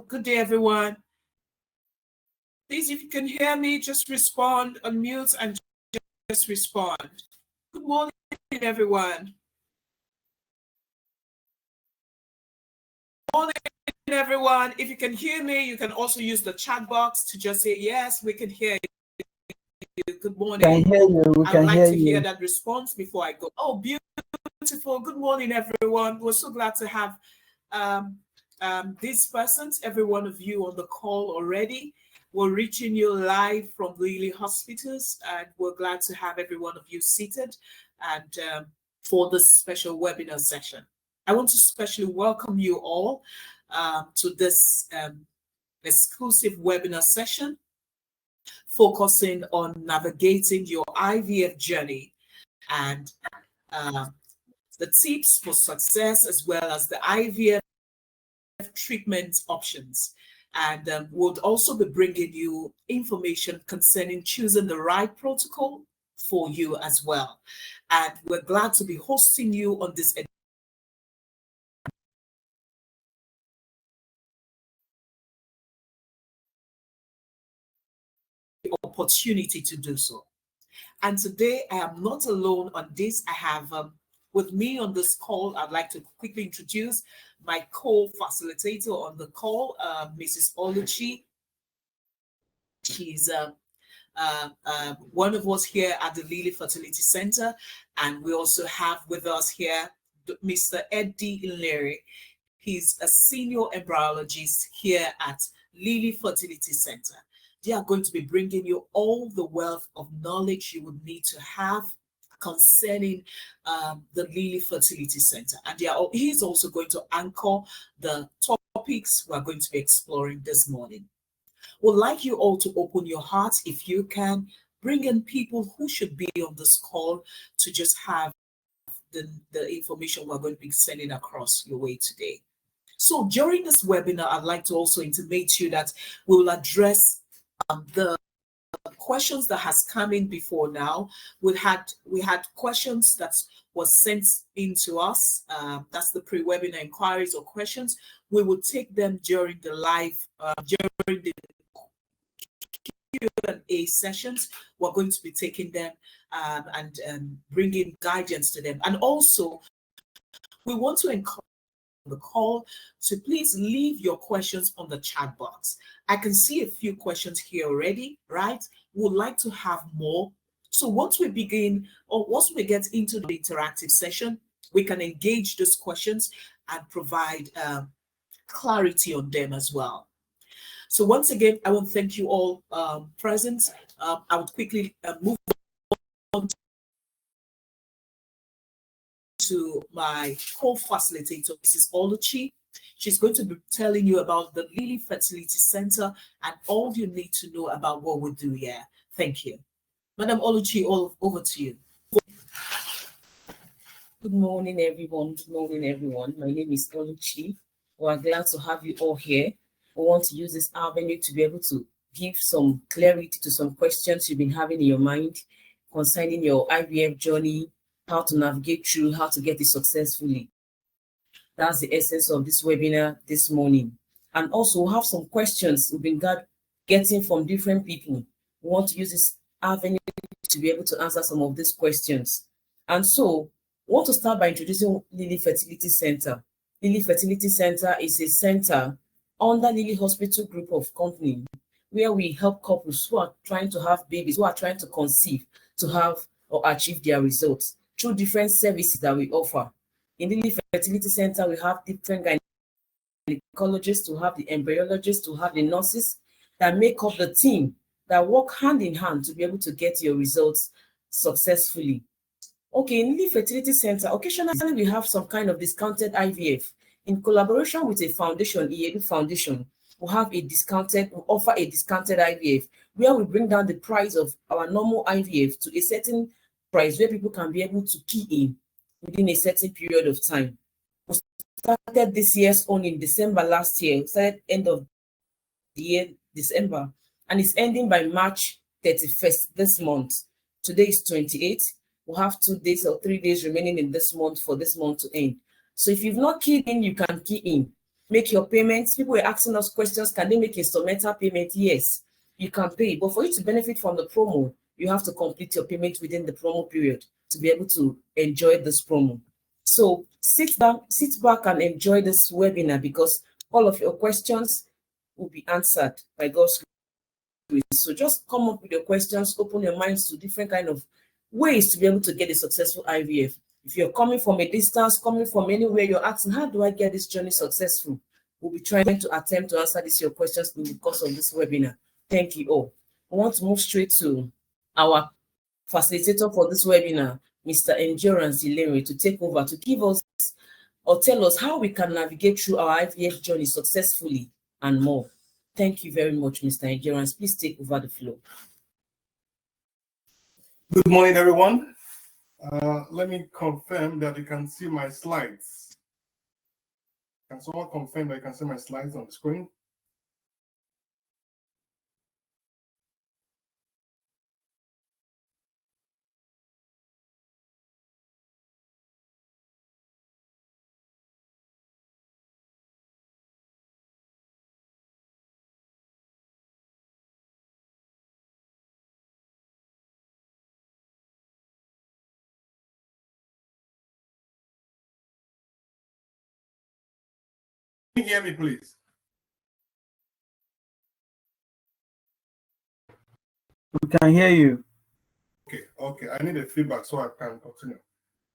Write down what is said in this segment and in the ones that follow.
Good day, everyone. Please, if you can hear me, just respond, unmute, and just respond. Good morning, everyone. Good morning, everyone. If you can hear me, you can also use the chat box to just say, yes, we can hear you. Good morning. We can hear you. I'd like to hear that response before I go. Oh, beautiful. Good morning, everyone. We're so glad to have these persons, every one of you on the call already. We're reaching you live from Lily Hospitals, and we're glad to have every one of you seated and for this special webinar session. I want to especially welcome you all to this exclusive webinar session focusing on navigating your IVF journey and the tips for success, as well as the IVF treatment options. And we'll also be bringing you information concerning choosing the right protocol for you as well. And we're glad to be hosting you on this opportunity to do so. And today I am not alone on this. I have with me on this call, I'd like to quickly introduce my co-facilitator on the call, Mrs. Oluchi. She's one of us here at the Lily Fertility Center, and we also have with us here Mr. Eddie Illeri. He's a senior embryologist here at Lily Fertility Center. They are going to be bringing you all the wealth of knowledge you would need to have concerning the Lily Fertility Center. And he's also going to anchor the topics we're going to be exploring this morning. We'd like you all to open your hearts, if you can, bring in people who should be on this call to just have the information we're going to be sending across your way today. So during this webinar, I'd like to also intimate to you that we will address the questions that has come in before now. We had questions that was sent in to us. That's the pre-webinar inquiries or questions. We will take them during the live, during the Q&A sessions. We're going to be taking them and bringing guidance to them. And also, we want to encourage the call, so please leave your questions on the chat box. I can see a few questions here already, right? We'd like to have more. So once we begin, or once we get into the interactive session, we can engage those questions and provide clarity on them as well. So once again, I want to thank you all present. I would quickly move on to my co-facilitator, Mrs. Oluchi. She's going to be telling you about the Lily Fertility Center and all you need to know about what we do here. Thank you. Madam Oluchi, over to you. Good morning, everyone. Good morning, everyone. My name is Oluchi. We're glad to have you all here. We want to use this avenue to be able to give some clarity to some questions you've been having in your mind concerning your IVF journey, how to navigate through, how to get it successfully. That's the essence of this webinar this morning. And also we'll have some questions we've been getting from different people. We want to use this avenue to be able to answer some of these questions. And so I want to start by introducing Lily Fertility Center. Lily Fertility Center is a center under Lily Hospital Group of Company where we help couples who are trying to have babies, who are trying to conceive, to have or achieve their results through different services that we offer. In the Lily Fertility Center, we have different gynecologists, we have the embryologists, we have the nurses that make up the team that work hand in hand to be able to get your results successfully. Okay, in Lily Fertility Center, occasionally we have some kind of discounted IVF. In collaboration with a foundation, IEDU Foundation, we offer a discounted IVF where we bring down the price of our normal IVF to a certain price where people can be able to key in within a certain period of time. We started this year's own in December last year. We started end of the year, December, and it's ending by March 31st this month. Today is 28th. We'll have 2 days or 3 days remaining in this month for this month to end. So if you've not keyed in, you can key in. make your payments. People were asking us questions, can they make a instrumental payment? Yes, you can pay, but for you to benefit from the promo, you have to complete your payment within the promo period to be able to enjoy this promo. So sit back and enjoy this webinar, because all of your questions will be answered by God's grace. So just come up with your questions, open your minds to different kind of ways to be able to get a successful IVF. If you're coming from a distance, coming from anywhere, you're asking, how do I get this journey successful? We'll be trying to attempt to answer your questions in the course of this webinar. Thank you all. I want to move straight to our facilitator for this webinar, Mr. Endurance Hilary, to take over to give us or tell us how we can navigate through our IVF journey successfully and more. Thank you very much, Mr. Endurance. Please take over the floor. Good morning, everyone. Let me confirm that you can see my slides. Can someone confirm that you can see my slides on the screen? Can you hear me, please? We can hear you. Okay. I need a feedback so I can continue.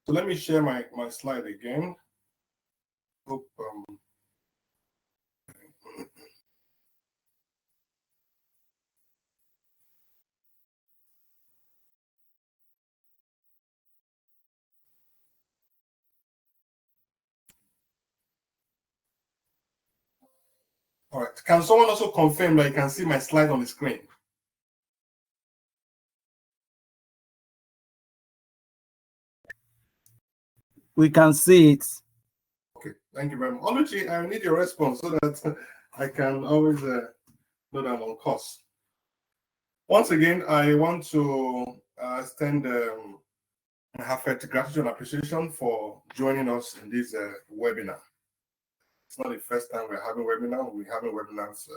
So let me share my slide again. Hope, all right. Can someone also confirm that you can see my slide on the screen? We can see it. Okay, thank you very much. Oluchi, I need your response so that I can always know that I'm on course. Once again, I want to extend heartfelt gratitude and appreciation for joining us in this webinar. It's not the first time we're having webinars. We're having webinars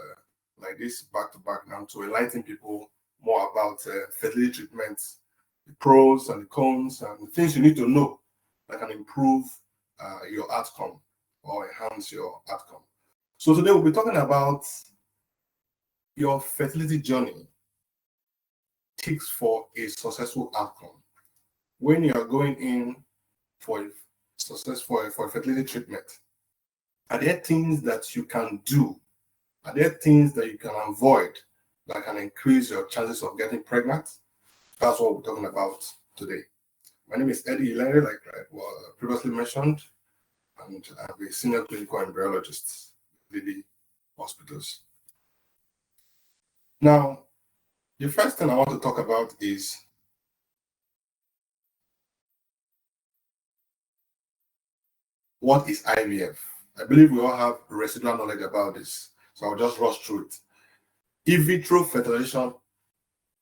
like this back to back now to enlighten people more about fertility treatments, the pros and the cons, and the things you need to know that can improve your outcome or enhance your outcome. So today we'll be talking about your fertility journey, tips for a successful outcome. When you are going in for a fertility treatment, are there things that you can do? Are there things that you can avoid that can increase your chances of getting pregnant? That's what we're talking about today. My name is Eddie Hilary, like I previously mentioned, and I'm a senior clinical embryologist at Lilly Hospitals. Now, the first thing I want to talk about is what is IVF? I believe we all have residual knowledge about this, so I'll just rush through it. In vitro fertilization,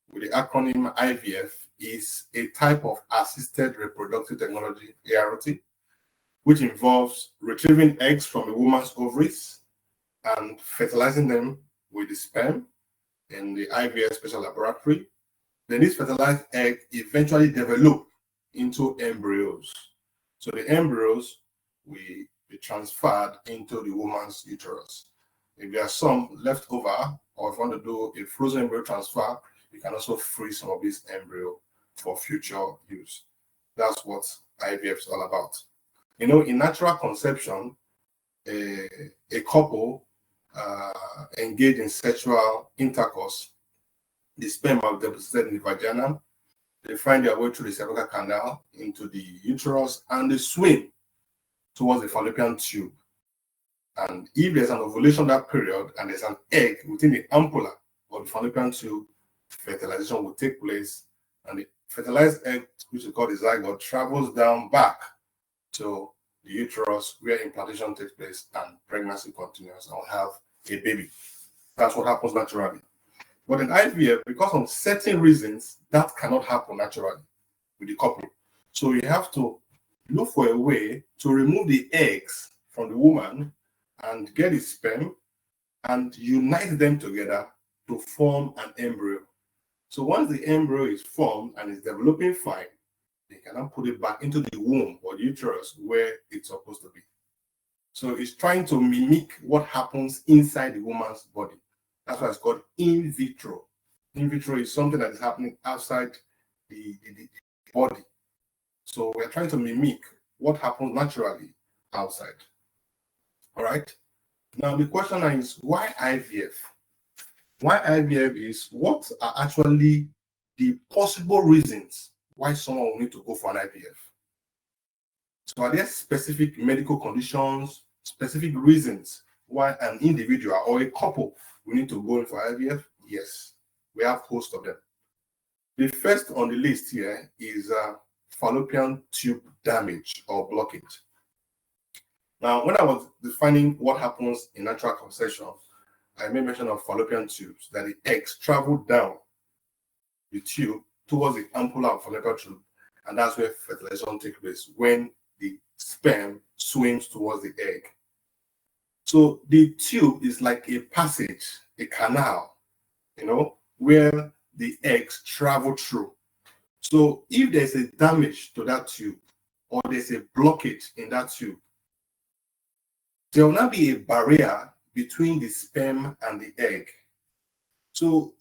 with the acronym IVF, is a type of assisted reproductive technology, ART, which involves retrieving eggs from a woman's ovaries and fertilizing them with the sperm in the IVF special laboratory. Then these fertilized eggs eventually develop into embryos. So the embryos will be transferred into the woman's uterus. If there are some left over, or if you want to do a frozen embryo transfer, you can also freeze some of this embryo for future use. That's what IVF is all about. You know, in natural conception, a couple engage in sexual intercourse. The sperm are deposited in the vagina. They find their way through the cervical canal into the uterus, and they swim towards the fallopian tube. And if there's an ovulation that period and there's an egg within the ampulla of the fallopian tube, fertilization will take place, and the fertilized egg, which is called the zygote, travels down back to the uterus where implantation takes place and pregnancy continues and will have a baby. That's what happens naturally. But in IVF, because of certain reasons, that cannot happen naturally with the couple. So you have to look for a way to remove the eggs from the woman and get the sperm and unite them together to form an embryo. So once the embryo is formed and is developing fine, they can now put it back into the womb or the uterus where it's supposed to be. So it's trying to mimic what happens inside the woman's body. That's why it's called in vitro. In vitro is something that is happening outside the body. So we're trying to mimic what happens naturally outside. All right. Now the question is, why IVF? Why IVF is, what are actually the possible reasons why someone will need to go for an IVF? So are there specific medical conditions, specific reasons why an individual or a couple will need to go in for IVF? Yes, we have a host of them. The first on the list here is fallopian tube damage or blockage. Now, when I was defining what happens in natural conception, I made mention of fallopian tubes, that the eggs travel down the tube towards the ampulla of fallopian tube, and that's where fertilization takes place, when the sperm swims towards the egg. So the tube is like a passage, a canal, where the eggs travel through. So if there's a damage to that tube or there's a blockage in that tube, there will not be a barrier between the sperm and the egg. So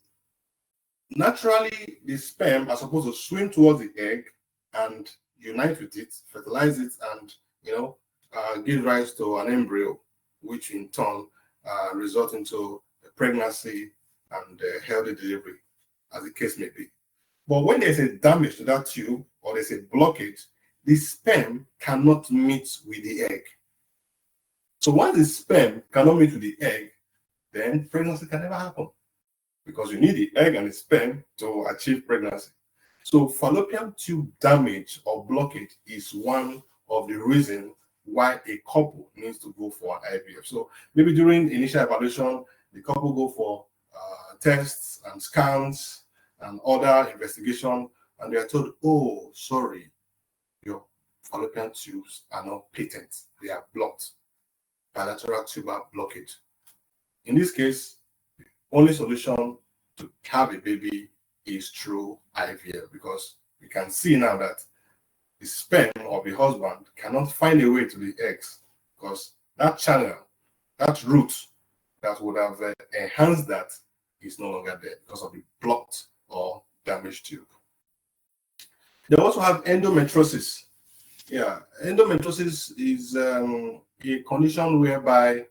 naturally, the sperm are supposed to swim towards the egg and unite with it, fertilize it, and give rise to an embryo, which in turn result into a pregnancy and a healthy delivery, as the case may be. But when there's a damage to that tube or there's a blockage, the sperm cannot meet with the egg. So once the sperm cannot meet with the egg, then pregnancy can never happen, because you need the egg and the sperm to achieve pregnancy. So fallopian tube damage or blockage is one of the reasons why a couple needs to go for an IVF. So maybe during initial evaluation, the couple go for tests and scans and other investigation, and they are told, oh, sorry, your fallopian tubes are not patent, they are blocked, bilateral tubular blockage. In this case, the only solution to have a baby is through IVF, because we can see now that the sperm of the husband cannot find a way to the eggs, because that channel, that route that would have enhanced that is no longer there because of the blocked or damaged tube. They also have endometriosis. Yeah, endometriosis is a condition whereby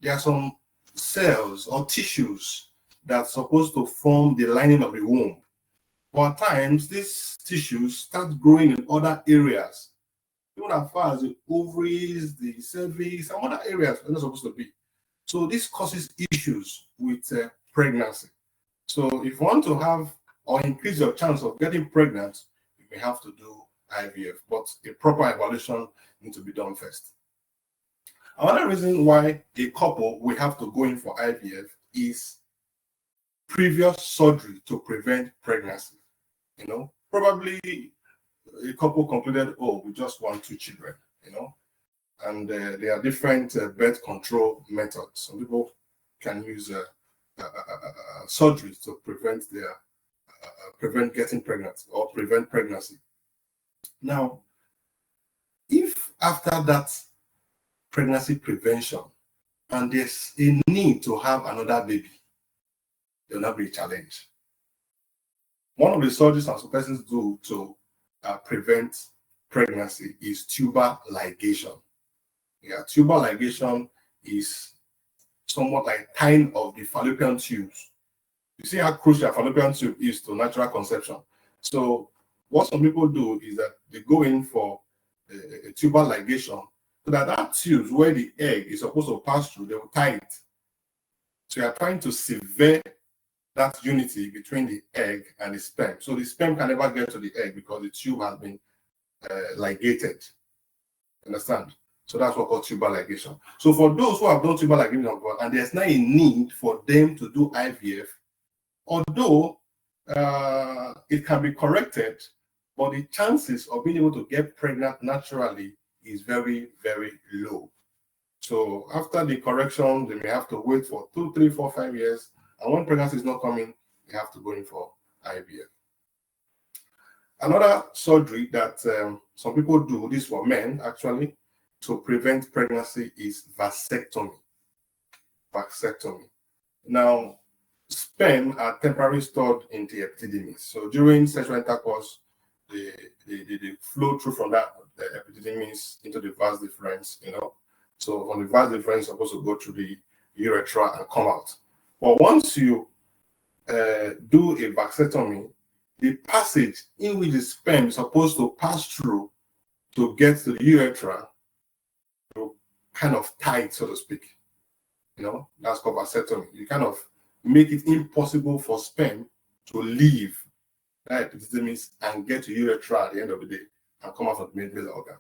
there are some cells or tissues that are supposed to form the lining of the womb. But at times, these tissues start growing in other areas, even as far as the ovaries, the cervix, some other areas they're not supposed to be. So this causes issues with pregnancy. So if you want to have or increase your chance of getting pregnant, you may have to do IVF, but a proper evaluation needs to be done first. Another reason why a couple will have to go in for IVF is previous surgery to prevent pregnancy. Probably a couple concluded, oh, we just want 2 children, and there are different birth control methods. Some people can use surgery to prevent getting pregnant or prevent pregnancy. Now, if after that pregnancy prevention and there's a need to have another baby, there will not be a challenge. One of the surgeries some persons do to prevent pregnancy is tubal ligation. Yeah, tubal ligation is somewhat like tying of the fallopian tubes. You see how crucial fallopian tube is to natural conception. So what some people do is that they go in for a tubal ligation, so that tube where the egg is supposed to pass through, they will tie it. So you are trying to sever that unity between the egg and the sperm. So the sperm can never get to the egg because the tube has been ligated. Understand? So that's what called tubal ligation. So for those who have done tubal ligation and there's not a need for them to do IVF, although it can be corrected, but the chances of being able to get pregnant naturally is very, very low. So after the correction, they may have to wait for 2, 3, 4, 5 years. And when pregnancy is not coming, they have to go in for IVF. Another surgery that some people do, this for men actually, to prevent pregnancy is vasectomy. Vasectomy. Now, sperm are temporarily stored in the epididymis. So during sexual intercourse, they flow through from that the epididymis into the vas deferens, So from the vas deferens, it's supposed to go through the urethra and come out. But once you do a vasectomy, the passage in which the sperm is supposed to pass through to get to the urethra, kind of tight, so to speak. That's called vasectomy. You kind of make it impossible for sperm to leave that epididymis and get to urethra at the end of the day and come out of the main basal organ.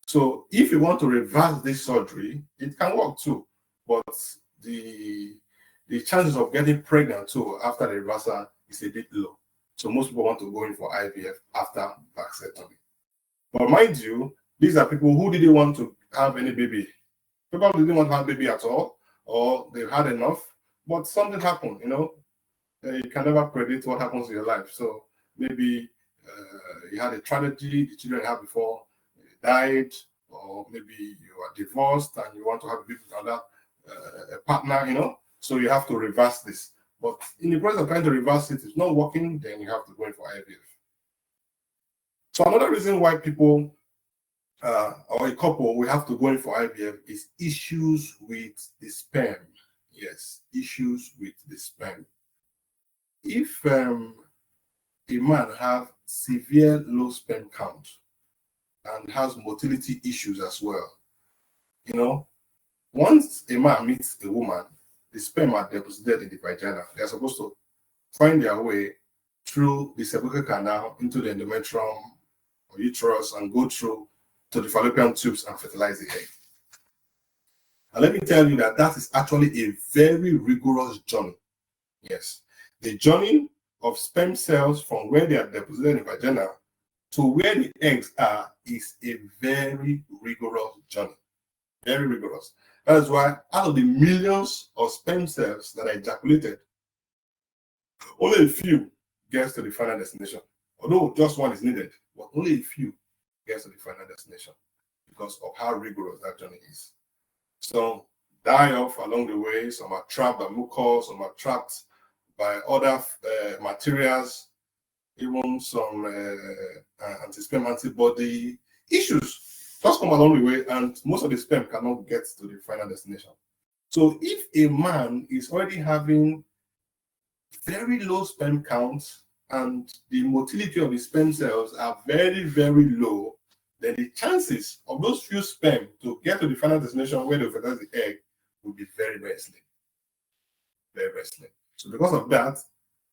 So if you want to reverse this surgery, it can work too, but the chances of getting pregnant too after the reversal is a bit low. So most people want to go in for IVF after vasectomy. But mind you, these are people who didn't want to have any baby. People didn't want to have a baby at all, or they've had enough, but something happened, You can never predict what happens in your life. So maybe you had a tragedy, the children you had before died, or maybe you are divorced and you want to have a baby with another partner, So you have to reverse this. But in the process of trying to reverse it, it's not working, then you have to go in for IVF. So another reason why people or a couple we have to go in for IVF is issues with the sperm. Yes, issues with the sperm. If a man have severe low sperm count and has motility issues as well, once a man meets a woman, the sperm are deposited in the vagina. They're supposed to find their way through the cervical canal into the endometrium or uterus and go through to the fallopian tubes and fertilize the egg. And let me tell you that is actually a very rigorous journey. Yes. The journey of sperm cells from where they are deposited in the vagina to where the eggs are is a very rigorous journey. Very rigorous. That is why out of the millions of sperm cells that are ejaculated, only a few gets to the final destination. Although just one is needed, but only a few gets to the final destination because of how rigorous that journey is. Some die off along the way, some are trapped by mucus, some are trapped by other materials, even some anti-sperm antibody issues just come along the way, and most of the sperm cannot get to the final destination. So if a man is already having very low sperm counts and the motility of the sperm cells are very, very low, then the chances of those few sperm to get to the final destination where they fertilize the egg will be very, very slim. Very, very slim. So because of that,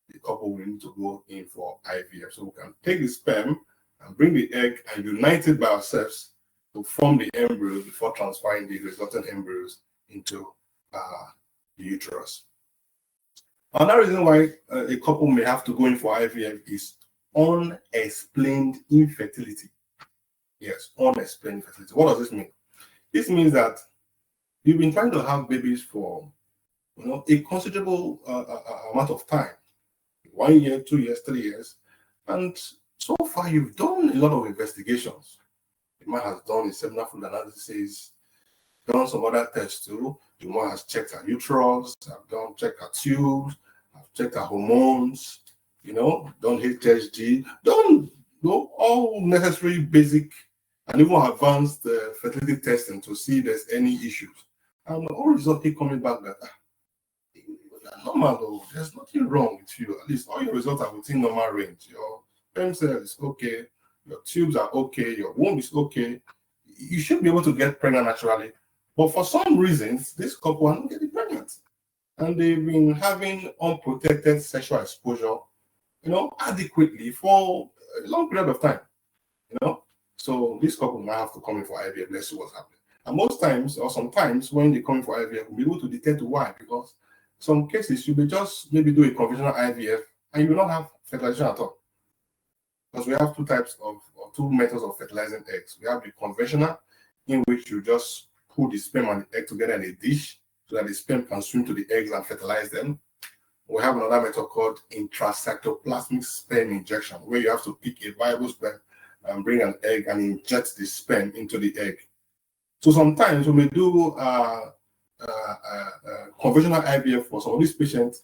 the couple will need to go in for IVF. So we can take the sperm and bring the egg and unite it by ourselves to form the embryo before transferring the resultant embryos into the uterus. Another reason why a couple may have to go in for IVF is unexplained infertility. Yes, unexplained infertility. What does this mean? This means that you've been trying to have babies for a considerable amount of time. 1 year, 2 years, 3 years. And so far you've done a lot of investigations. The man has done a seminal fluid analysis, done some other tests too. The woman has checked her uterus, checked her tubes, have checked her hormones, done HSG, done all necessary basic and even advanced fertility testing to see if there's any issues. And all results keep coming back that normal though, there's nothing wrong with you. At least all your results are within normal range. Your sperm cell is okay, your tubes are okay, your womb is okay. You should be able to get pregnant naturally. But for some reasons, this couple are not getting pregnant. And they've been having unprotected sexual exposure, adequately for a long period of time. So this couple might have to come in for IVF. Let's see what's happening. And most times, or sometimes, when they come in for IVF, we'll be able to detect why. Because some cases, you may just maybe do a conventional IVF and you will not have fertilization at all. Because we have two methods of fertilizing eggs. We have the conventional, in which you just put the sperm and the egg together in a dish so that the sperm can swim to the eggs and fertilize them. We have another method called intracytoplasmic sperm injection, where you have to pick a viable sperm and bring an egg and inject the sperm into the egg. So sometimes when we do conventional IVF for some of these patients,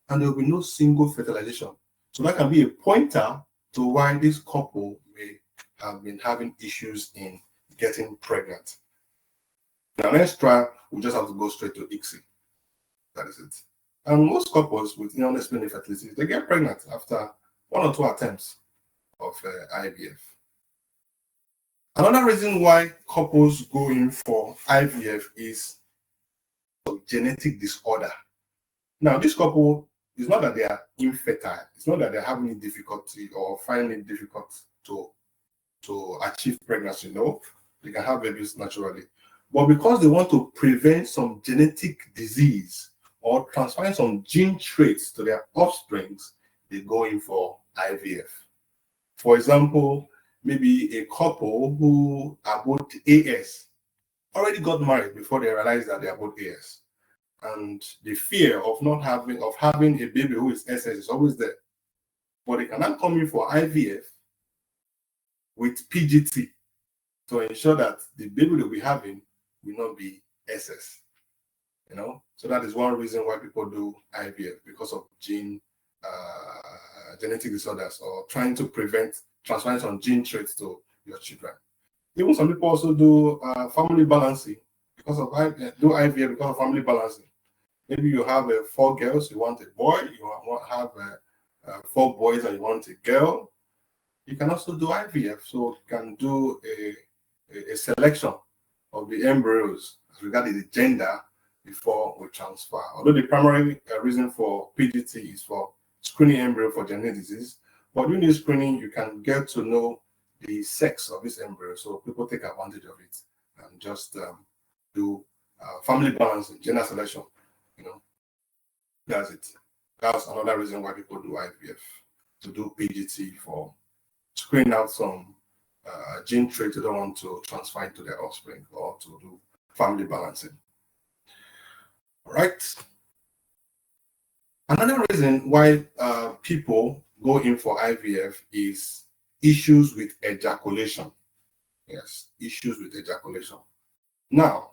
and there will be no single fertilization. So that can be a pointer to why this couple may have been having issues in getting pregnant. Now, next trial, we just have to go straight to ICSI. That is it. And most couples with unexplained infertility, they get pregnant after 1 or 2 attempts of IVF. Another reason why couples go in for IVF is genetic disorder. Now, this couple, it's not that they are infertile. It's not that they're having difficulty or finding it difficult to achieve pregnancy. No, they can have babies naturally. But because they want to prevent some genetic disease or transferring some gene traits to their offsprings, they go in for IVF. For example, maybe a couple who are both AS already got married before they realized that they are both AS. And the fear of having a baby who is SS is always there. But they cannot come in for IVF with PGT to ensure that the baby they'll be having will not be SS. So that is one reason why people do IVF, because of genetic disorders or trying to prevent transferring some gene traits to your children. Even some people also do family balancing because of IVF because of family balancing. Maybe you have 4 girls, you want a boy, you have 4 boys and you want a girl. You can also do IVF, so you can do a selection of the embryos regarding the gender before we transfer. Although the primary reason for PGT is for screening embryo for genetic disease, but during this screening, you can get to know the sex of this embryo, so people take advantage of it and just do family balancing, gender selection. That's it. That's another reason why people do IVF, to do PGT for screening out some gene traits they don't want to transfer into their offspring, or to do family balancing. All right. Another reason why people go in for IVF is issues with ejaculation. Yes, issues with ejaculation. Now,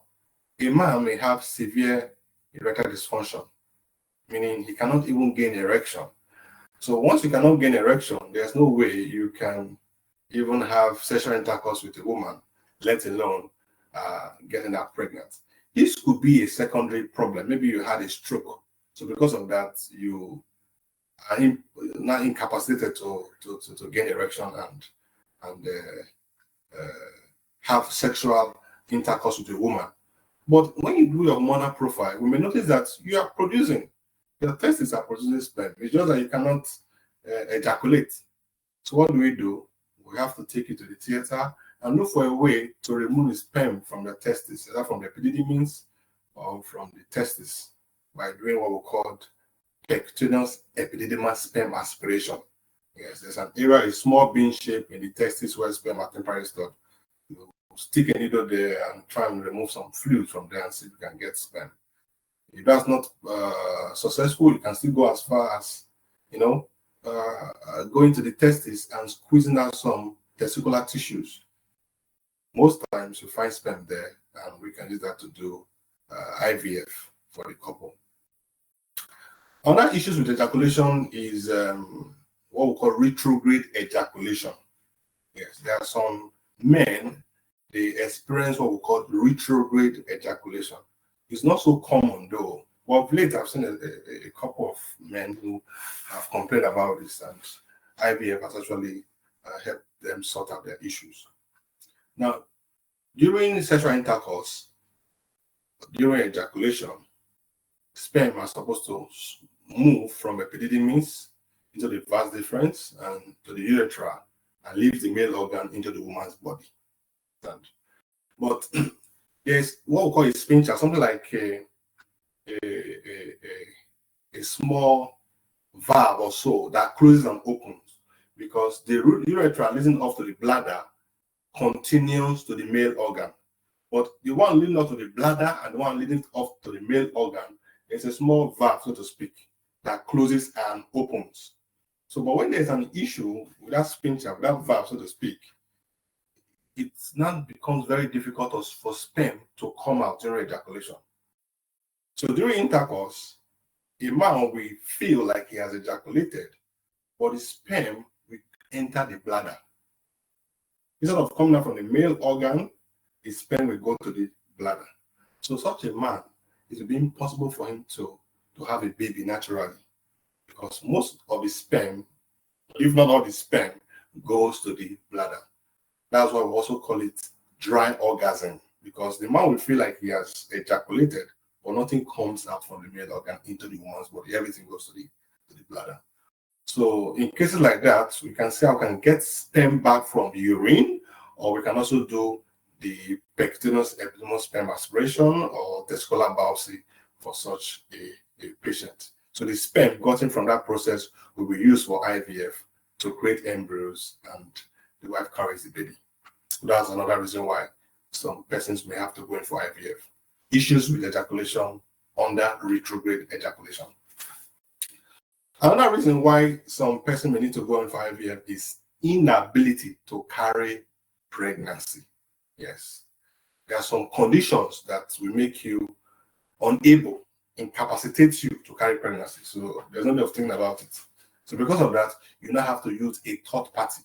a man may have severe erectile dysfunction, meaning he cannot even gain erection. So once you cannot gain erection, there's no way you can even have sexual intercourse with a woman, let alone getting her pregnant. This could be a secondary problem. Maybe you had a stroke. So because of that, you are not incapacitated to gain erection and have sexual intercourse with a woman. But when you do your hormonal profile, we may notice that you are producing. Your testes are producing sperm. It's just that you cannot ejaculate. So what do? We have to take you to the theater and look for a way to remove the sperm from the testes, either from the epididymis or from the testes, by doing what we call percutaneous epididymal sperm aspiration. Yes, there's an area, a small bean shape in the testes where sperm are temporarily stored. You stick a needle there and try and remove some fluid from there and see if you can get sperm. If that's not successful, you can still go as far as, going to the testes and squeezing out some testicular tissues. Most times you find sperm there, and we can use that to do IVF for the couple. Another issues with ejaculation is what we call retrograde ejaculation. Yes, there are some men, they experience what we call retrograde ejaculation. It's not so common though. Well, of late I've seen a couple of men who have complained about this, and IVF has actually helped them sort out their issues. Now, during sexual intercourse, during ejaculation, sperm are supposed to move from epididymis into the vas deferens and to the urethra and leave the male organ into the woman's body. But there's what we call a sphincter, something like a small valve or so that closes and opens, because the urethra leading off to the bladder continues to the male organ. But the one leading up to the bladder and the one leading up to the male organ is a small valve, so to speak, that closes and opens. So, but when there's an issue with that sphincter, with that valve, so to speak, it now becomes very difficult for sperm to come out during ejaculation. So during intercourse, a man will feel like he has ejaculated, but the sperm will enter the bladder. Instead of coming out from the male organ, the sperm will go to the bladder. So such a man, it will be impossible for him to have a baby naturally, because most of the sperm, if not all the sperm, goes to the bladder. That's why we also call it dry orgasm, because the man will feel like he has ejaculated, but nothing comes out from the male organ into the woman's body. Everything goes to the bladder. So in cases like that, we can see how we can get sperm back from the urine, or we can also do the percutaneous epidermal sperm aspiration or testicular biopsy for such a patient. So the sperm gotten from that process will be used for IVF to create embryos, and the wife carries the baby. So that's another reason why some persons may have to go in for IVF. Issues with ejaculation under retrograde ejaculation. Another reason why some person may need to go in for IVF is inability to carry pregnancy. Yes. There are some conditions that will make you unable, incapacitate you to carry pregnancy. So there's no way of thinking about it. So because of that, you now have to use a third party.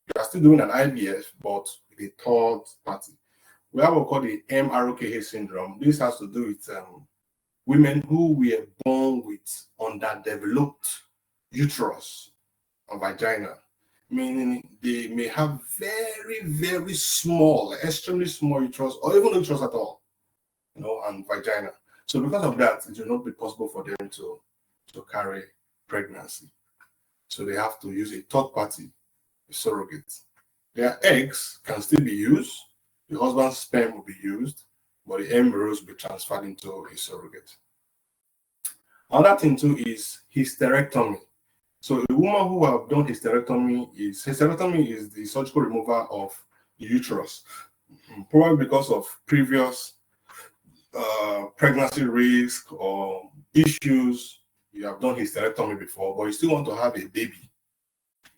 You are still doing an IVF, but with a third party. We have what we call the MROKH syndrome. This has to do with women who were born with underdeveloped uterus or vagina, meaning they may have very, very small, extremely small uterus, or even no uterus at all, and vagina. So because of that, it will not be possible for them to carry pregnancy. So they have to use a third party, a surrogate. Their eggs can still be used. The husband's sperm will be used, but the embryos will be transferred into a surrogate. Another thing too is hysterectomy. So a woman who have done hysterectomy is the surgical removal of the uterus, probably because of previous pregnancy risk or issues. You have done hysterectomy before, but you still want to have a baby,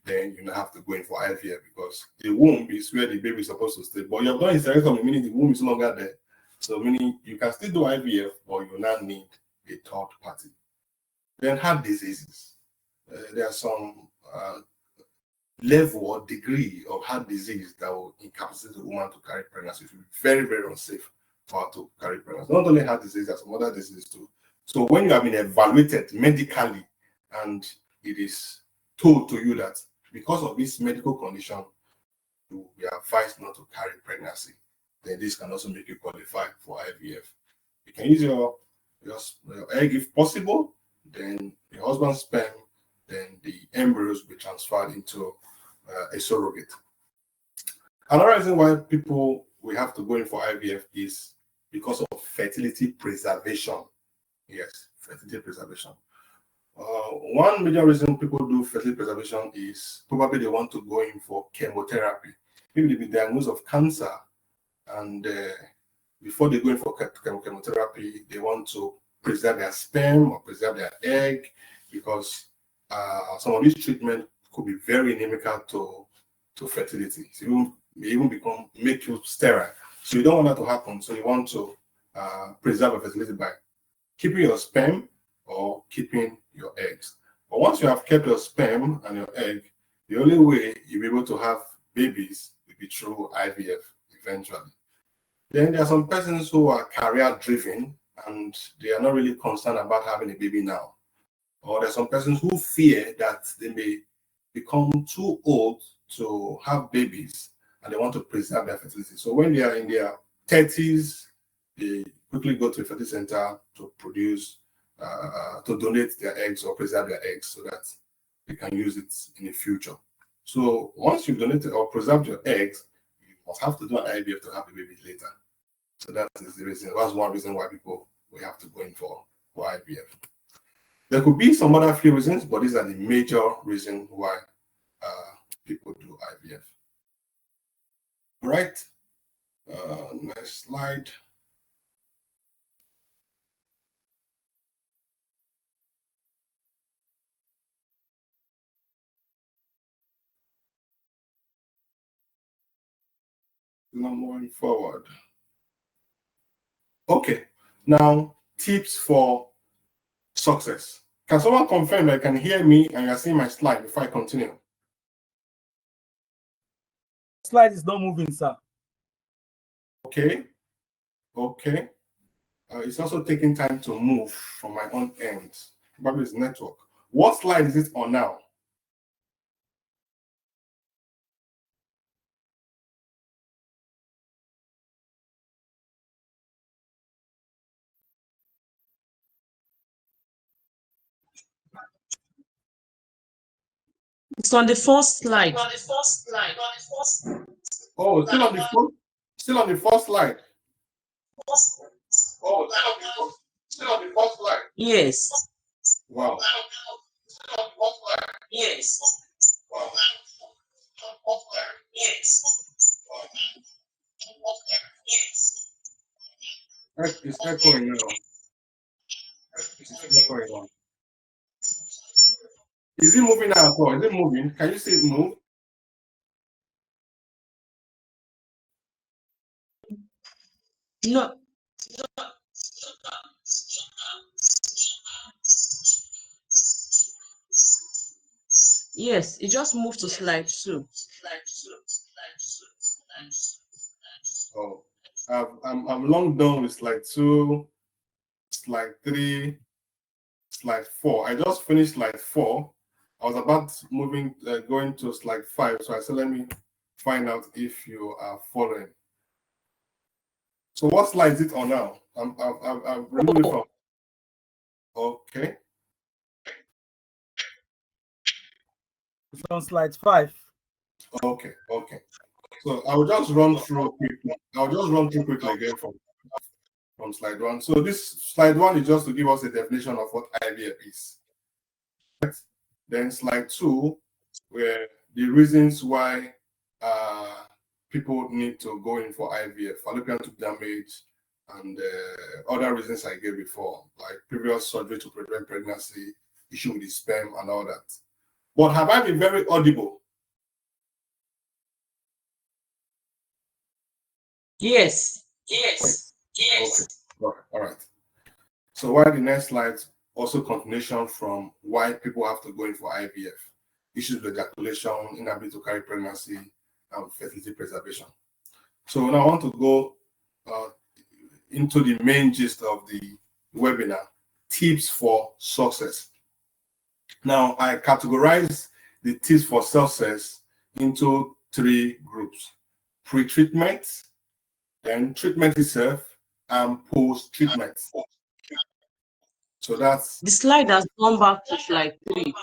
then you have to go in for IVF, because the womb is where the baby is supposed to stay. But you have done hysterectomy, meaning the womb is no longer there. So meaning you can still do IVF, but you now need a third party. Then heart diseases. There are some level or degree of heart disease that will incapacitate the woman to carry pregnancy. It will be very, very unsafe for her to carry pregnancy. Not only heart disease, there's some other diseases too. So when you have been evaluated medically and it is told to you that because of this medical condition, you will be advised not to carry pregnancy, then this can also make you qualify for IVF. You can use your egg if possible, then your husband's sperm, then the embryos will be transferred into a surrogate. Another reason why people will have to go in for IVF is because of fertility preservation. Yes, fertility preservation. One major reason people do fertility preservation is probably they want to go in for chemotherapy. Maybe they've been diagnosed of cancer, and before they go in for chemotherapy, they want to preserve their sperm or preserve their egg, because some of these treatments could be very inimical to fertility. So you may even make you sterile. So you don't want that to happen. So you want to preserve your fertility by keeping your sperm or keeping your eggs. But once you have kept your sperm and your egg, the only way you'll be able to have babies will be through IVF eventually. Then there are some persons who are career driven and they are not really concerned about having a baby now. Or there are some persons who fear that they may become too old to have babies and they want to preserve their fertility. So when they are in their 30s, they quickly go to a fertility center to produce, to donate their eggs or preserve their eggs so that they can use it in the future. So once you've donated or preserved your eggs, you must have to do an IVF to have a baby later. So that is the reason. That's one reason why people will have to go in for IVF. There could be some other few reasons, but these are the major reasons why people do IVF. All right. Next slide. Now moving forward. Okay, now tips for success. Can someone confirm that you can hear me and you're seeing my slide before I continue? Slide is not moving, sir. Okay. Okay. It's also taking time to move from my own end. Probably it's network. What slide is it on now? It's on the first slide. Oh, still on the first, still on the first slide. Oh, still on the first slide. Yes. Wow. Yes. Wow. Yes. It's echoing now. It's echoing now. Is it moving now at all? Is it moving? Can you see it move? No. Yes, it just moved to slide 2. Oh, I'm long done with slide 2, slide 3, slide 4. I just finished slide 4. I was about moving, going to slide 5. So I said, let me find out if you are following. So what slide is it on now? I've removed it from. Okay. It's on slide 5. Okay. Okay. So I'll just run through quickly. I'll just run through quickly again from slide 1. So this slide 1 is just to give us a definition of what IVF is. Then slide 2, where the reasons why people need to go in for IVF, fallopian tube damage, and other reasons I gave before, like previous surgery to prevent pregnancy, issue with the sperm, and all that. But have I been very audible? Yes. Yes. Yes. Okay. All right. So why the next slide? Also continuation from why people have to go in for IVF. Issues with ejaculation, inability to carry pregnancy, and fertility preservation. So now I want to go into the main gist of the webinar, tips for success. Now I categorize the tips for success into 3 groups: pre-treatment, then treatment itself, and post-treatment. So that's The slide has gone back to slide 3.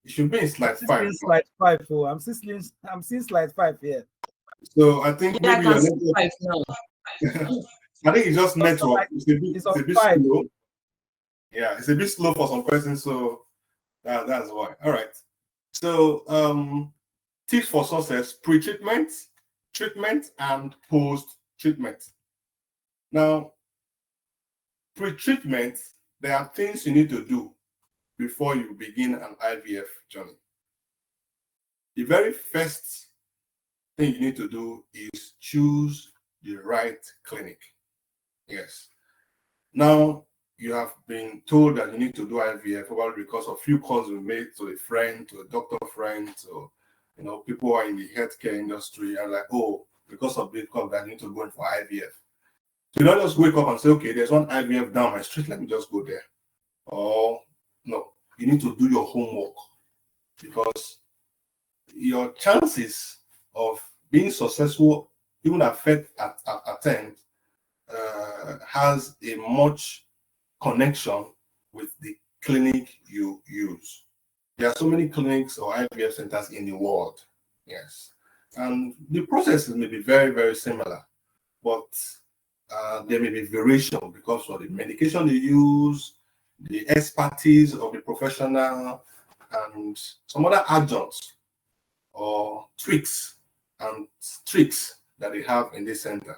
it should be in slide 5. Slide 5. Oh, I'm seeing slide 5 here. So I think Yeah, maybe I your can see network. 5 now. I think it's just network. It's a bit slow. Oh. Yeah, it's a bit slow for some persons, so that's why. All right. So tips for success: pre-treatment, treatment, and post-treatment. Now, pre-treatment, there are things you need to do before you begin an IVF journey. The very first thing you need to do is choose the right clinic. Yes. Now, you have been told that you need to do IVF probably because of few calls you made to a friend, to a doctor friend, to people who are in the healthcare industry, and like, oh, because of this call that I need to go in for IVF. So you don't just wake up and say, okay, there's one IVF down my street, let me just go there. Or no, you need to do your homework, because your chances of being successful, even at first attempt, has a much connection with the clinic you use. There are so many clinics or IVF centers in the world, yes, and the processes may be very, very similar, but there may be variation because of the medication they use, the expertise of the professional, and some other adjuncts or tweaks and tricks that they have in this center.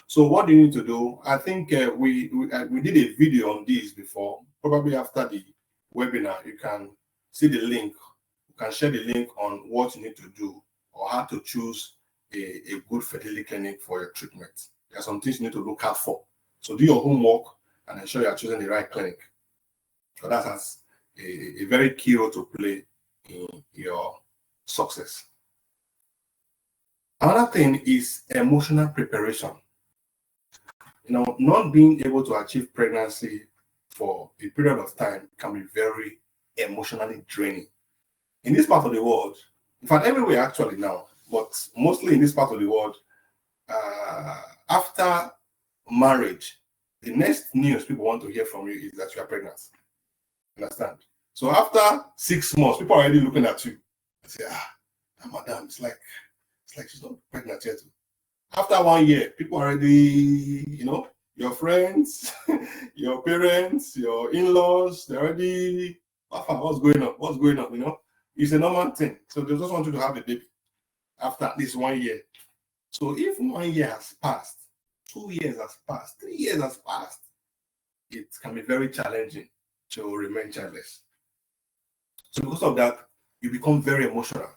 So what do you need to do? I think we did a video on this before. Probably after the webinar, you can see the link. You can share the link on what you need to do or how to choose a good fertility clinic for your treatment. There are some things you need to look out for. So do your homework and ensure you are choosing the right clinic. So that has a very key role to play in your success. Another thing is emotional preparation. Not being able to achieve pregnancy for a period of time can be very emotionally draining. In this part of the world, in fact, everywhere actually now, but mostly in this part of the world, after marriage, the next news people want to hear from you is that you are pregnant. Understand? So after 6 months, people are already looking at you and say, madam, it's like she's not pregnant yet. After 1 year, people already, your friends, your parents, your in-laws, they're already, what's going on? What's going on? It's a normal thing. So they just want you to have a baby after at least 1 year. So if 1 year has passed, 2 years has passed, 3 years has passed, it can be very challenging to remain childless. So because of that, you become very emotional.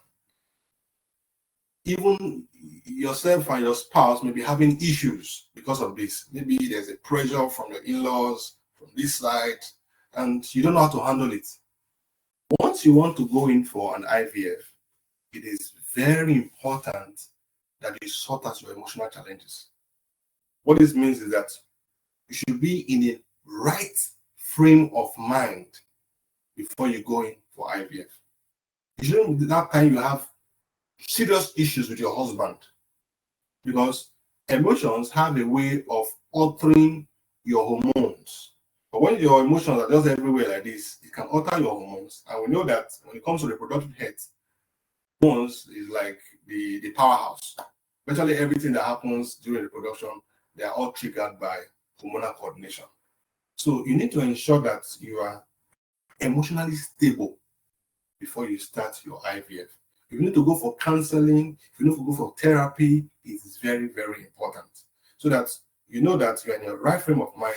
Even yourself and your spouse may be having issues because of this. Maybe there's a pressure from your in-laws, from this side, and you don't know how to handle it. Once you want to go in for an IVF, it is very important that you sort out your emotional challenges. What this means is that you should be in the right frame of mind before you go in for IVF. You shouldn't, that time you have serious issues with your husband, because emotions have a way of altering your hormones. But when your emotions are just everywhere like this, it can alter your hormones. And we know that when it comes to reproductive health, hormones is like the powerhouse. Virtually everything that happens during reproduction, they are all triggered by hormonal coordination. So you need to ensure that you are emotionally stable before you start your IVF. If you need to go for counseling, if you need to go for therapy, it is very, very important. So that you know that you're in your right frame of mind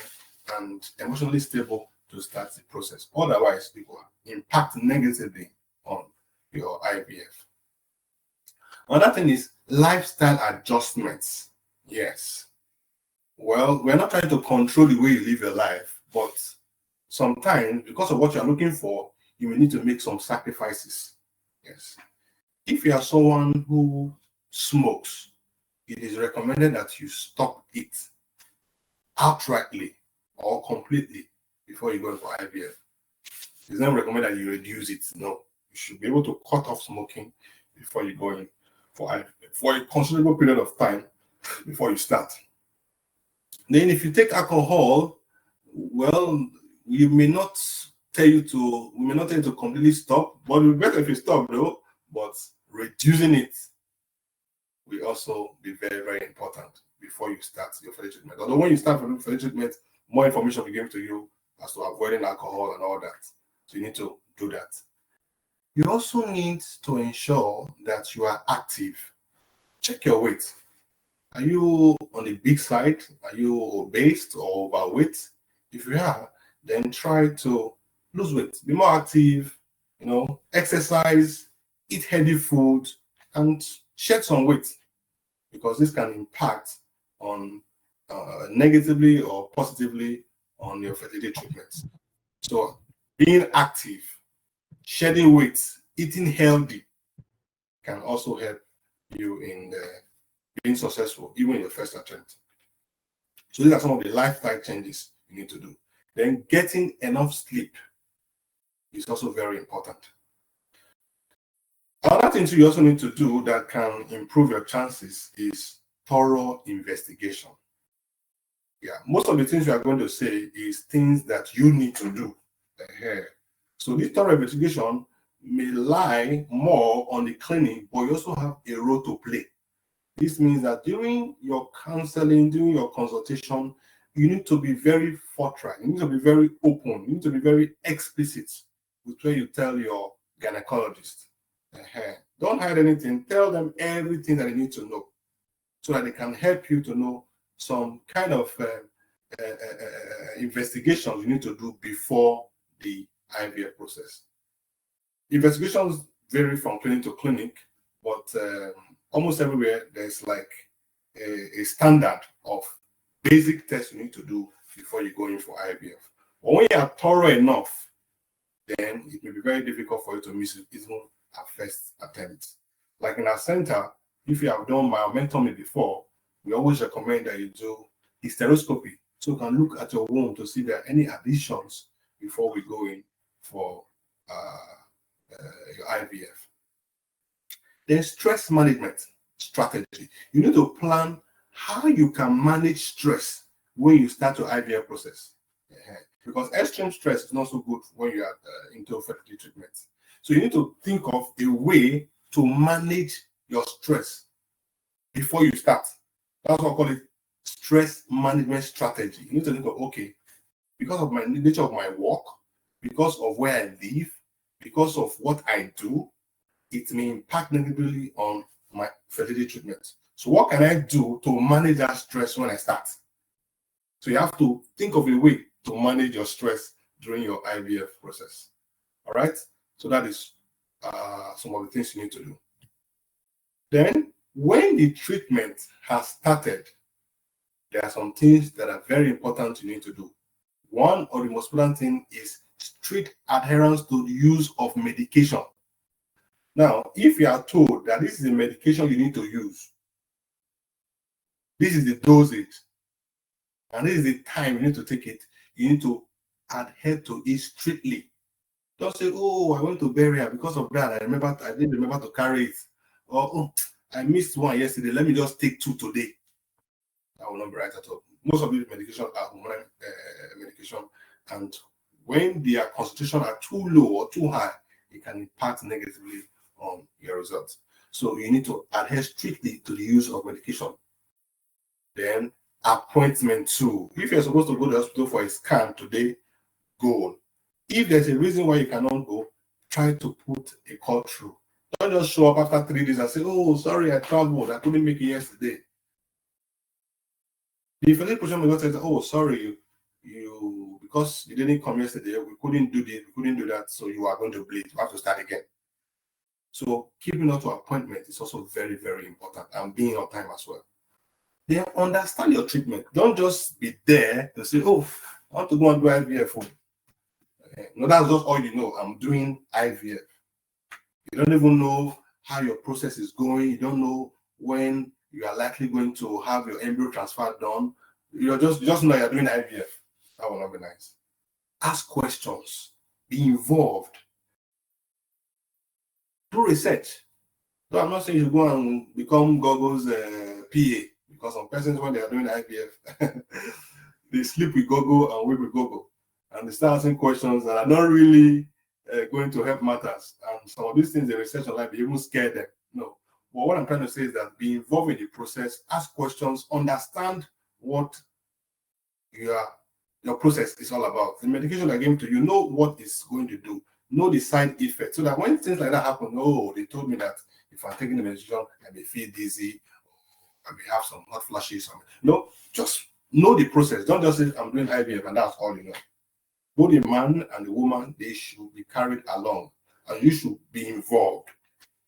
and emotionally stable to start the process. Otherwise, it will impact negatively on your IVF. Another thing is lifestyle adjustments. Yes. Well, we're not trying to control the way you live your life, but sometimes, because of what you're looking for, you may need to make some sacrifices. Yes. If you are someone who smokes, it is recommended that you stop it outrightly or completely before you go for IVF. It's not recommended that you reduce it. No, you should be able to cut off smoking before you go in for IVF for a considerable period of time before you start. Then if you take alcohol, well, we may not tell you to completely stop, but it would be better if you stop though. But reducing it will also be very, very important before you start your fertility treatment. Although when you start fertility treatment, more information will be given to you as to avoiding alcohol and all that. So you need to do that. You also need to ensure that you are active. Check your weight. Are you on the big side? Are you obese or overweight? If you are, then try to lose weight. Be more active, exercise, eat healthy food, and shed some weight, because this can impact on negatively or positively on your fertility treatment. So being active, shedding weight, eating healthy can also help you in being successful, even in your first attempt. So these are some of the lifestyle changes you need to do. Then getting enough sleep is also very important. Another thing you also need to do that can improve your chances is thorough investigation. Yeah, most of the things we are going to say is things that you need to do. So this thorough investigation may lie more on the clinic, but you also have a role to play. This means that during your counseling, during your consultation, you need to be very forthright. You need to be very open. You need to be very explicit with what you tell your gynecologist. Don't hide anything. Tell them everything that they need to know so that they can help you to know some kind of investigations you need to do before the IVF process. Investigations vary from clinic to clinic, but almost everywhere there's like a standard of basic tests you need to do before you go in for IVF. But when you are thorough enough, then it may be very difficult for you to miss it even at first attempt. Like in our center, if you have done myomentomy before, we always recommend that you do hysteroscopy so you can look at your womb to see if there are any additions before we go in for your IVF. Then stress management strategy. You need to plan how you can manage stress when you start your IVF process. Because extreme stress is not so good when you are into fertility treatment. So you need to think of a way to manage your stress before you start. That's what I call it stress management strategy. You need to think of, okay, because of my nature of my work, because of where I live, because of what I do, it may impact negatively on my fertility treatment. So what can I do to manage that stress when I start? So you have to think of a way to manage your stress during your IVF process. All right? So that is some of the things you need to do. Then, when the treatment has started, there are some things that are very important you need to do. One of the most important things is strict adherence to the use of medication. Now, if you are told that this is a medication you need to use, this is the dosage, and this is the time you need to take it, you need to adhere to it strictly. Don't say, oh, I went to burial because of that. I didn't remember to carry it. Or, oh, I missed one yesterday. Let me just take 2 today. That will not be right at all. Most of these medications are hormonal medication, and when their concentration are too low or too high, it can impact negatively on your results. So you need to adhere strictly to the use of medication. Then appointment 2. If you're supposed to go to the hospital for a scan today, go. If there's a reason why you cannot go, try to put a call through. Don't just show up after 3 days and say, oh, sorry, I traveled. I couldn't make it yesterday. The fertility program will not say, oh, sorry, you because you didn't come yesterday, we couldn't do this, we couldn't do that, so you are going to bleed. You have to start again. So keeping up to appointment is also very, very important, and being on time as well. Then understand your treatment. Don't just be there to say, oh, I want to go and do IVF. No, that's just all you know. I'm doing IVF. You don't even know how your process is going. You don't know when you are likely going to have your embryo transfer done. You just know you're doing IVF. That will not be nice. Ask questions. Be involved. Do research. So I'm not saying you go and become Google's PA, because some persons, when they are doing IVF, they sleep with Google and wake with Google, and they start asking questions that are not really going to help matters. And some of these things they research online, they even scare them. No. But what I'm trying to say is that be involved in the process, ask questions, understand what your process is all about. The medication I gave to you, know what it's going to do, know the side effects, so that when things like that happen, oh, they told me that if I'm taking the medication, I may feel dizzy, I may have some hot flashes. No, just know the process. Don't just say I'm doing IVF and that's all you know. Both the man and the woman, they should be carried along, and you should be involved.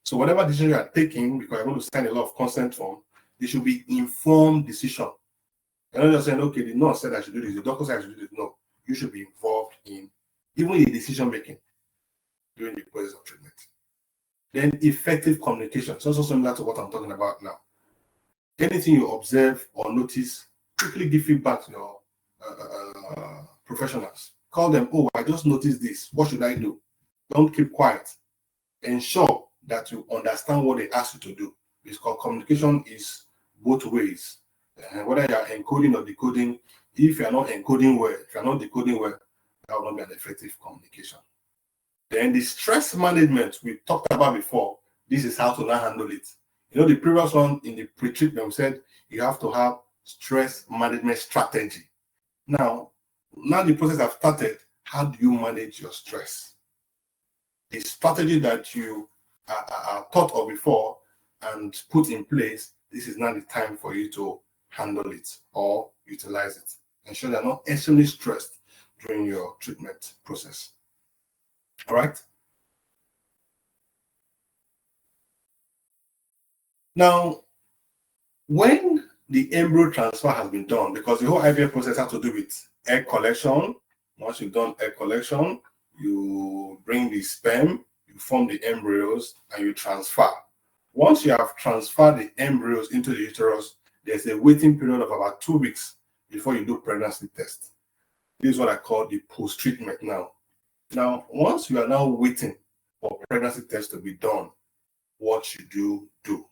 So whatever decision you are taking, because you're going to sign a lot of consent form, they should be informed decision. You're not just saying, okay, the nurse said I should do this, the doctor said I should do this. No, you should be involved in even the decision making during the process of treatment. Then effective communication. It's also similar to what I'm talking about now. Anything you observe or notice, quickly give feedback to your professionals. Call them, oh, I just noticed this. What should I do? Don't keep quiet. Ensure that you understand what they ask you to do. It's called communication is both ways. Whether you are encoding or decoding, if you are not encoding well, if you are not decoding well, that will not be an effective communication. Then the stress management we talked about before, this is how to now handle it. You know, the previous one in the pre-treatment said you have to have stress management strategy. Now the process has started. How do you manage your stress? The strategy that you thought of before and put in place, this is not the time for you to handle it or utilize it. Ensure you're not extremely stressed during your treatment process. All right. Now, when the embryo transfer has been done, because the whole IVF process has to do with egg collection. Once you've done egg collection, you bring the sperm, you form the embryos, and you transfer. Once you have transferred the embryos into the uterus, there's a waiting period of about 2 weeks before you do pregnancy test. This is what I call the post-treatment now. Now, once you are now waiting for pregnancy test to be done, what should you do?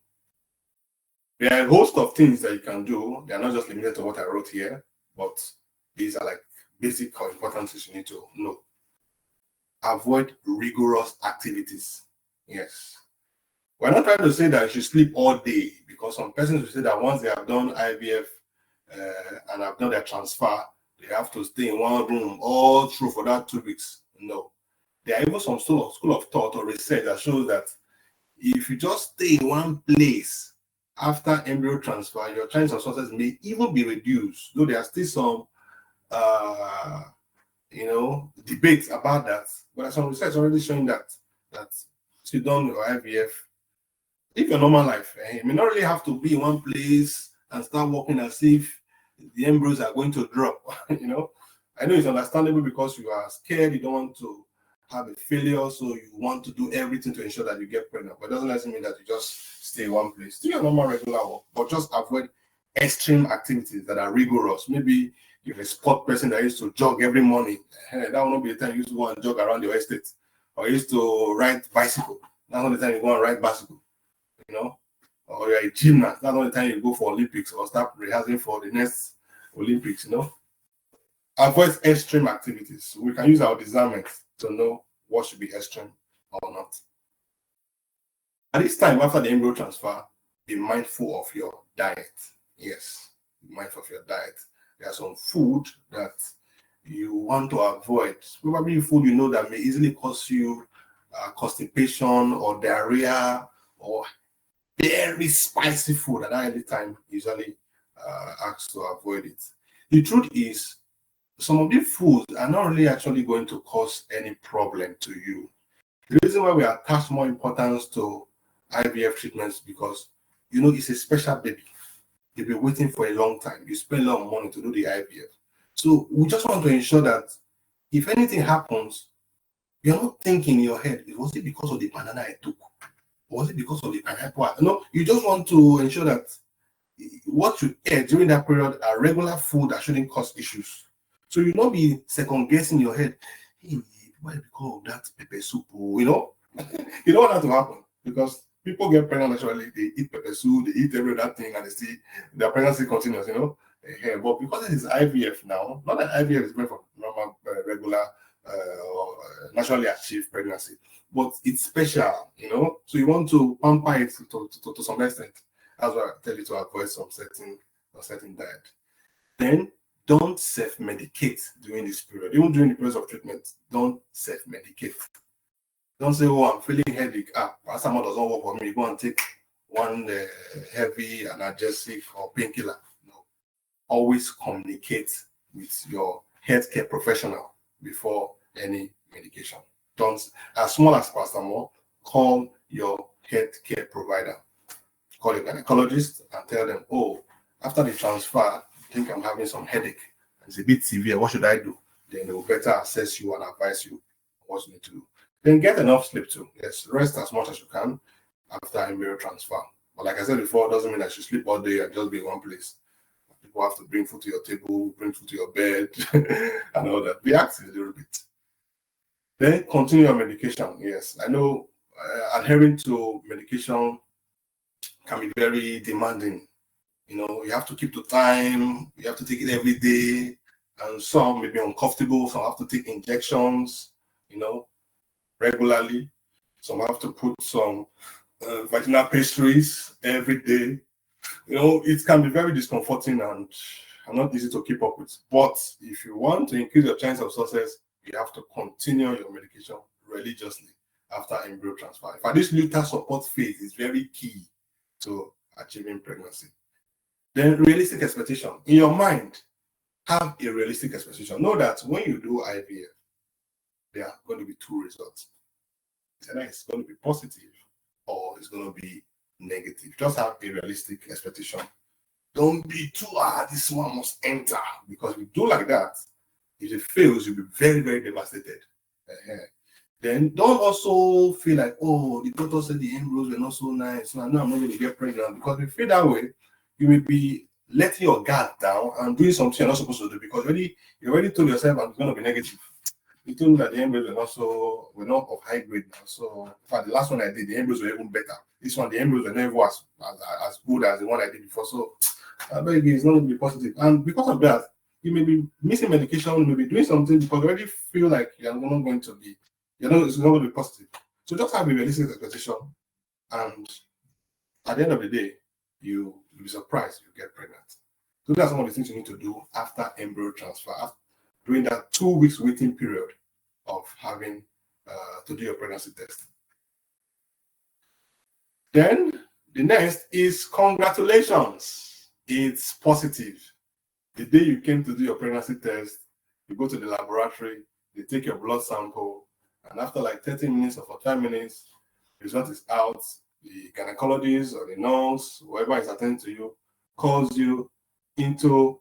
There are a host of things that you can do. They are not just limited to what I wrote here, but these are like basic or important things you need to know. Avoid rigorous activities. Yes. We're not trying to say that you should sleep all day, because some persons will say that once they have done IVF and have done their transfer, they have to stay in one room all through for that 2 weeks. No. There are even some school of thought or research that shows that if you just stay in one place after embryo transfer, your chances of success may even be reduced. Though there are still some debates about that, but some research already showing that if you done your IVF, live your normal life. You may not really have to be in one place and start working as if the embryos are going to drop. I know it's understandable because you are scared, you don't want to have a failure, so you want to do everything to ensure that you get pregnant. But it doesn't necessarily mean that you just stay in one place. Do your normal regular work, but just avoid extreme activities that are rigorous. Maybe you're a sport person that used to jog every morning. That will not be the time you used to go and jog around your estate. Or you used to ride bicycle. That's not the time you go and ride bicycle. Or you're a gymnast. That's not the time you go for Olympics or start rehearsing for the next Olympics. Avoid extreme activities. We can use our discernment to know what should be extreme or not. At this time, after the embryo transfer, be mindful of your diet. Yes, be mindful of your diet. There are some food that you want to avoid. Probably food that may easily cause you constipation or diarrhea, or very spicy food. At any time, usually ask to avoid it. The truth is, some of these foods are not really actually going to cause any problem to you. The reason why we attach more importance to IVF treatments because it's a special baby. You've been waiting for a long time. You spend a lot of money to do the IVF. So we just want to ensure that if anything happens, you're not thinking in your head, was it because of the banana I took? Was it because of the pineapple? No, you just want to ensure that what you eat during that period are regular food that shouldn't cause issues. So you not be second guessing your head. Hey, why because of that pepper soup? You don't want that to happen because people get pregnant naturally. They eat pepper soup, they eat every other thing, and their pregnancy continues. But because it is IVF now, not that IVF is meant for normal, regular, naturally achieved pregnancy, but it's special. So you want to pamper it to some extent. That's why I tell you to avoid some certain diet. Then don't self-medicate during this period. Even during the period of treatment, don't self-medicate. Don't say, I'm feeling headache. Paracetamol doesn't work for me. You go and take one heavy analgesic or painkiller. No. Always communicate with your healthcare professional before any medication. Don't, as small as paracetamol, call your healthcare provider. Call your gynecologist and tell them, after the transfer, I think I'm having some headache. It's a bit severe. What should I do? Then they will better assess you and advise you what you need to do. Then get enough sleep too. Yes, rest as much as you can after embryo transfer. But like I said before, it doesn't mean that you sleep all day and just be in one place. People have to bring food to your table, bring food to your bed, and all that. Be active a little bit. Then continue your medication. Yes, I know adhering to medication can be very demanding. You have to keep to time, you have to take it every day, and some may be uncomfortable, some have to take injections, regularly. Some have to put some vaginal pastries every day. It can be very discomforting and not easy to keep up with. But if you want to increase your chance of success, you have to continue your medication religiously after embryo transfer. In fact, this luteal support phase is very key to achieving pregnancy. Then realistic expectation. In your mind, have a realistic expectation. Know that when you do IVF, there are going to be two results. Either it's going to be positive or it's going to be negative. Just have a realistic expectation. Don't be too this one must enter, because if you do like that, if it fails, you'll be very, very devastated. Then don't also feel like, oh, the doctor said the embryos were not so nice, so I know I'm not going to get pregnant. Because if you feel that way, you may be letting your guard down and doing something you're not supposed to do, because you already told yourself I'm going to be negative. You told me that the embryos were not of high grade now. So in fact, the last one I did, the embryos were even better. This one, the embryos were never as good as the one I did before. So I beg you, it's not going to be positive. And because of that, you may be missing medication, you may be doing something because you already feel like you're not going to be, it's not going to be positive. So just have a realistic expectation, and at the end of the day, you'll be surprised you get pregnant. So that's some of the things you need to do after embryo transfer, during that 2 weeks waiting period of having to do your pregnancy test. Then the next is congratulations. It's positive. The day you came to do your pregnancy test, you go to the laboratory, they take your blood sample, and after like 30 minutes or 45 minutes, the result is out. The gynecologist or the nurse, whoever is attending to you, calls you into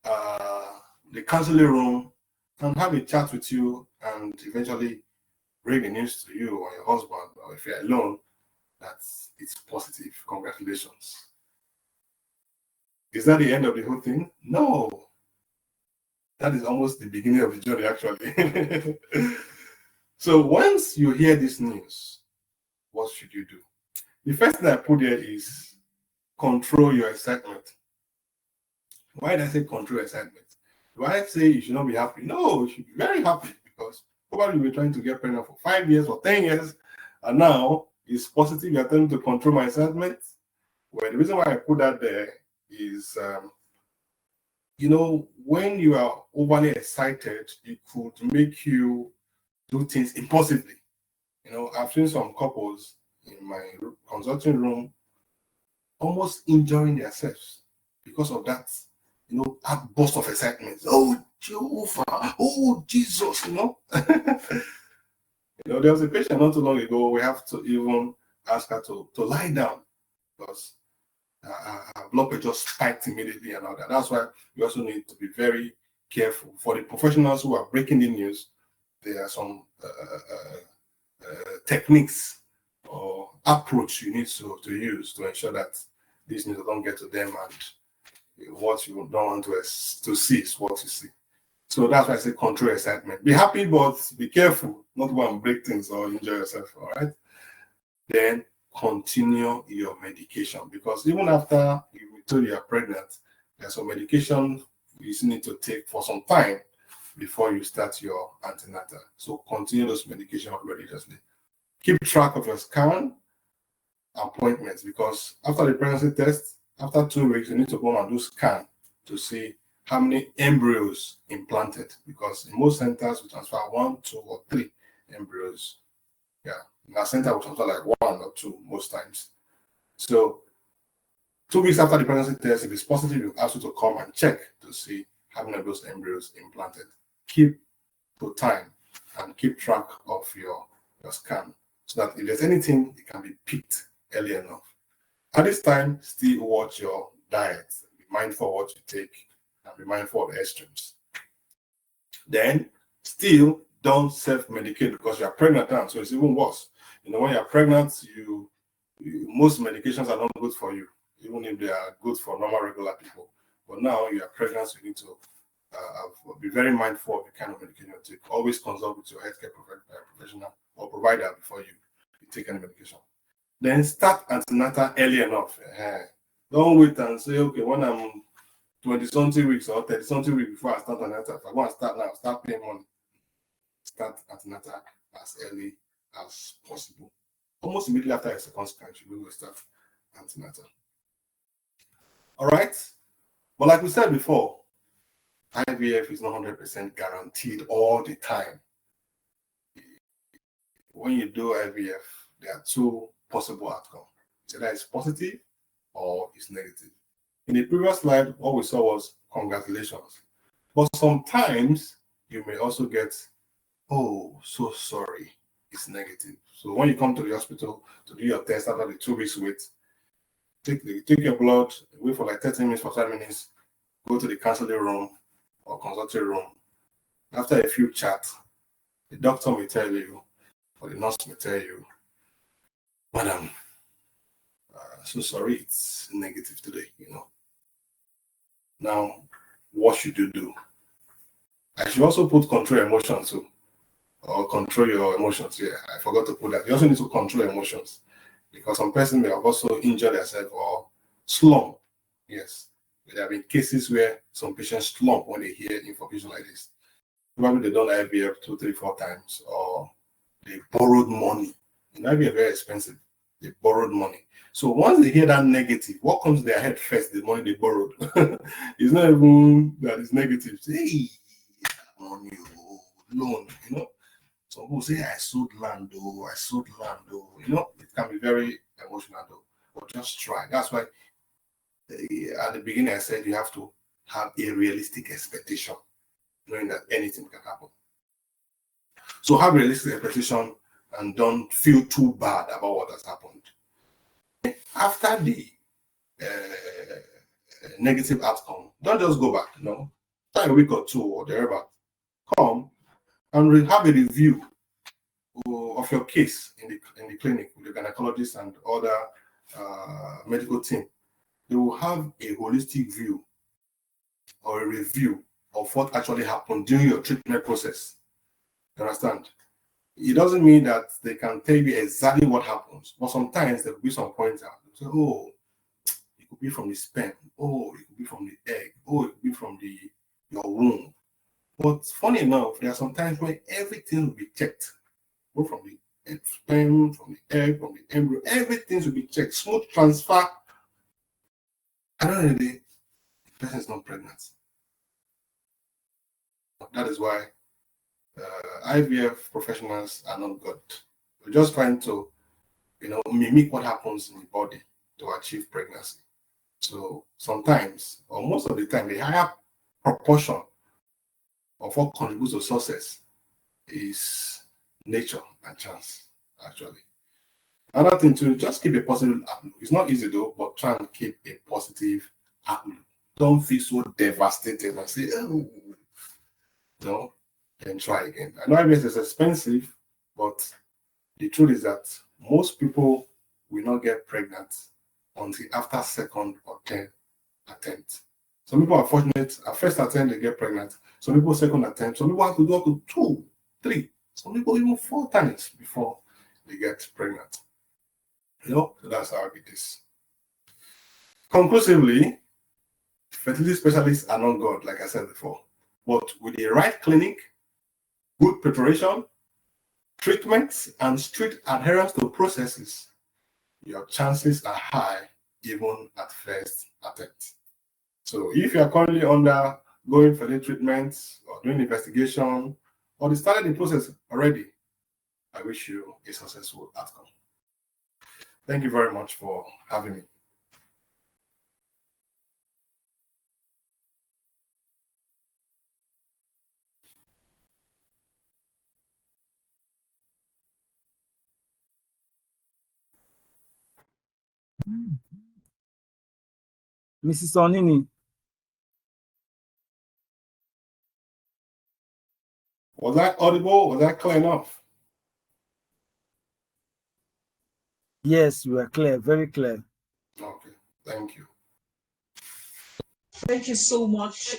the counseling room and have a chat with you, and eventually bring the news to you or your husband, or if you're alone, that it's positive. Congratulations. Is that the end of the whole thing? No. That is almost the beginning of the journey, actually. So once you hear this news, what should you do? The first thing I put here is control your excitement. Why did I say control excitement? Do I say you should not be happy? No, you should be very happy, because probably you've been trying to get pregnant for 5 years or 10 years, and now it's positive you're trying to control my excitement. Well, the reason why I put that there is, when you are overly excited, it could make you do things impulsively. I've seen some couples in my consulting room almost injuring themselves because of that, outburst of excitement. Oh, Jehovah, oh, Jesus, There was a patient not too long ago, we have to even ask her to lie down, because her blood pressure just spiked immediately and all that. That's why we also need to be very careful. For the professionals who are breaking the news, there are some techniques or approach you need to use to ensure that these news don't get to them, and what you don't want to see is what you see. So that's why I say control excitement. Be happy, but be careful not to go and break things or injure yourself. All right. Then continue your medication, because even after you told you are pregnant, there's some medication you need to take for some time before you start your antenatal. So continue those medications religiously. Keep track of your scan appointments, because after the pregnancy test, after 2 weeks, you need to go and do scan to see how many embryos implanted, because in most centers we transfer 1, 2, or 3 embryos. Yeah, in our center we transfer like 1 or 2 most times. So 2 weeks after the pregnancy test, if it's positive, you ask you to come and check to see how many of those embryos implanted. Keep to time and keep track of your scan, so that if there's anything, it can be picked early enough. At this time, still watch your diet. Be mindful of what you take, and be mindful of the extremes. Then, still don't self-medicate, because you are pregnant now, so it's even worse. When you're pregnant, most medications are not good for you, even if they are good for normal, regular people. But now you are pregnant, so you need to be very mindful of the kind of medication you take. Always consult with your healthcare professional or provider before you take any medication. Then start antenatal early enough. Don't wait and say, okay, when I'm 20-something weeks or 30-something weeks before I start antenatal, if I want to start now, start paying money. Start antenatal as early as possible. Almost immediately after your second scan, you will start antenatal. All right? But like we said before, IVF is not 100% guaranteed all the time. when you do IVF, there are two possible outcomes. Either it's positive or it's negative. In the previous slide, what we saw was congratulations. But sometimes you may also get, oh, so sorry, it's negative. So when you come to the hospital to do your test after the 2 weeks wait, take your blood, wait for like 30 minutes, 45 minutes, go to the counseling room or consulting room. After a few chats, the doctor may tell you, or the nurse may tell you, Madam, so sorry, it's negative today, Now, what should you do? I should also put control emotions too, or control your emotions. Yeah, I forgot to put that. You also need to control emotions because some person may have also injured themselves or slump. Yes, there have been cases where some patients slump when they hear information like this. Probably they done IVF 2, 3, 4 times, or they borrowed money. IVF very expensive. They borrowed money. So once they hear that negative, what comes to their head first? The money they borrowed. It's not even that it's negative. Say, hey, money, loan, Some people say, I sold land, I sold land, It can be very emotional, though. But just try. That's why at the beginning I said you have to have a realistic expectation, knowing that anything can happen. So have realistic expectation and don't feel too bad about what has happened. After the negative outcome, don't just go back, Try a week or 2 or thereabout. Come and have a review of your case in the clinic with the gynecologist and other medical team. They will have a holistic view or a review of what actually happened during your treatment process. You understand? It doesn't mean that they can tell you exactly what happens, but sometimes there will be some points out. So, oh, it could be from the sperm. Oh, it could be from the egg. Oh, it could be from your womb. But funny enough, there are some times when everything will be checked, both from the sperm, from the egg, from the embryo. Everything will be checked. Smooth transfer. At the end of the day, the person is not pregnant. That is why IVF professionals are not good. We're just trying to, mimic what happens in the body to achieve pregnancy. So sometimes, or most of the time, the higher proportion of what contributes to success is nature and chance, actually. Another thing to just keep a positive outlook. It's not easy though, but try and keep a positive outlook. Don't feel so devastated and say, oh, no, then try again. I know IVF is expensive, but the truth is that most people will not get pregnant until after second or 10th attempt. Some people are fortunate at first attempt they get pregnant. Some people second attempt. Some people have to go up to 2, 3. Some people even 4 times before they get pregnant. So that's how it is. Conclusively, fertility specialists are not God, like I said before. But with the right clinic, good preparation, treatments, and strict adherence to processes, your chances are high even at first attempt. So if you are currently undergoing fertility treatments or doing investigation or started the process already, I wish you a successful outcome. Thank you very much for having me. Mrs. Onini. Was that audible? Was that clear enough? Yes, you are clear, very clear. Okay, thank you. Thank you so much.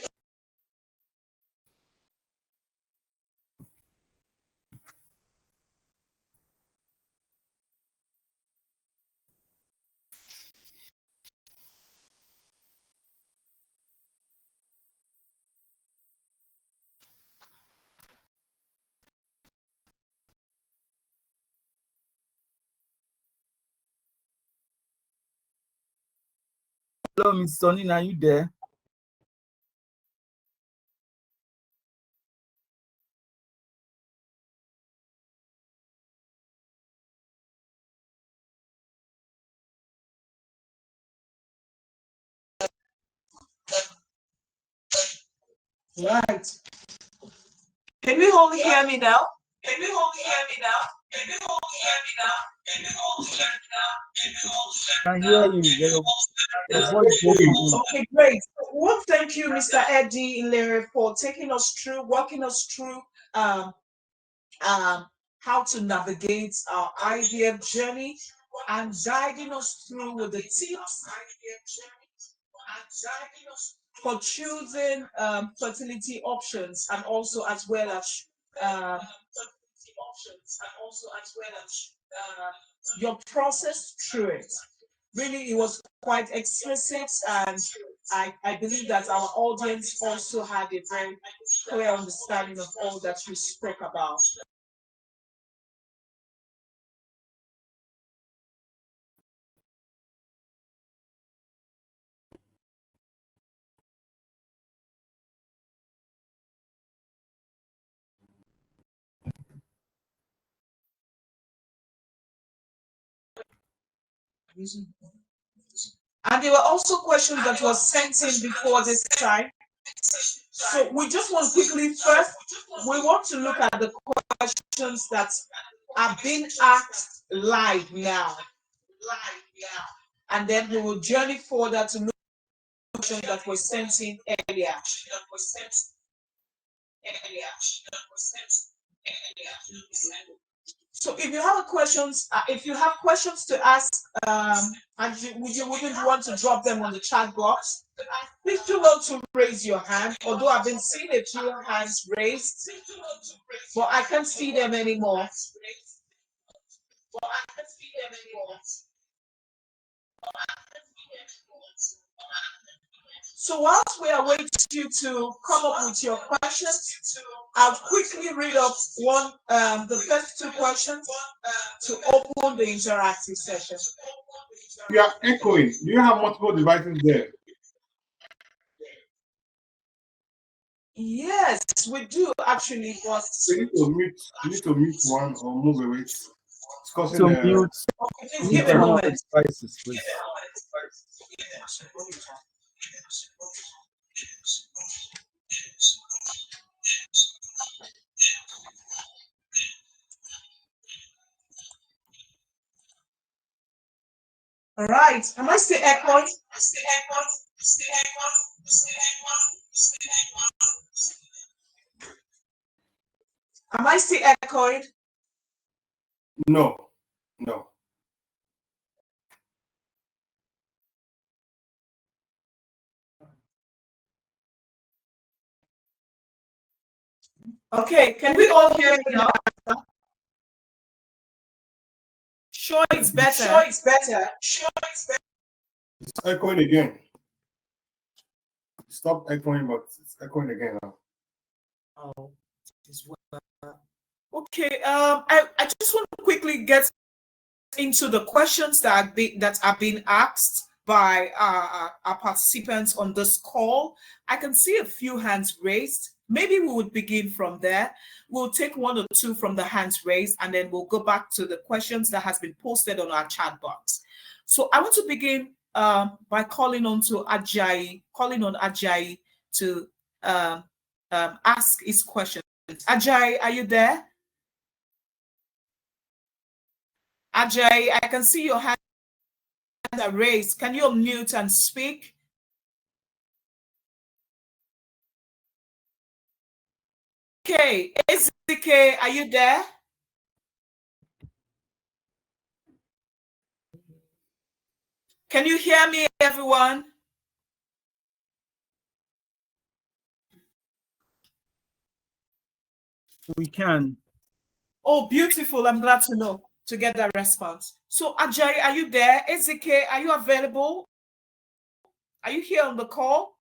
Hello, Mrs. Onini, are you there? Right. Can we all hear me now? Can we all hear me now? Can we all hear me now? Can we all hear me now? Can we all I hear you. Your voice breaking. Okay, great. Well, thank you, Mr. Eddie Ilere, for taking us through, walking us through how to navigate our IVF journey and guiding us through with the tips for choosing fertility options and also as well as your process through it. Really, it was quite explicit, and I believe that our audience also had a very clear understanding of all that you spoke about. And there were also questions that were sent in before this time. So we just want quickly, first, we want to look at the questions that are being asked live now. And then we will journey further to look at questions that were sent in earlier. So if you have questions to ask, and you wouldn't want to drop them on the chat box, please do not to raise your hand. Although I've been seeing a few hands raised, but I can't see them anymore. So whilst we await you to come up with your questions, I'll quickly read up the first two questions to open the interactive session. You are echoing. Do you have multiple devices there? Yes, we do actually. But You need to mute one or move away. It's causing So mute. please give me a moment. Devices, please. All right. Am I still echoing? Am I still echoing? No. Okay, can we all hear me now? Sure, it's better. It's echoing again. Stop echoing, but it's echoing again now. Oh, okay. I just want to quickly get into the questions that are being asked by our participants on this call. I can see a few hands raised. Maybe we would begin from there. We'll take one or two from the hands raised, and then we'll go back to the questions that has been posted on our chat box. So I want to begin by calling on Ajayi to ask his question. Ajayi, are you there? Ajayi, I can see your hand are raised. Can you unmute and speak? Okay, Ezike, are you there? Can you hear me, everyone? We can. Oh, beautiful. I'm glad to get that response. So, Ajayi, are you there? Ezike, are you available? Are you here on the call?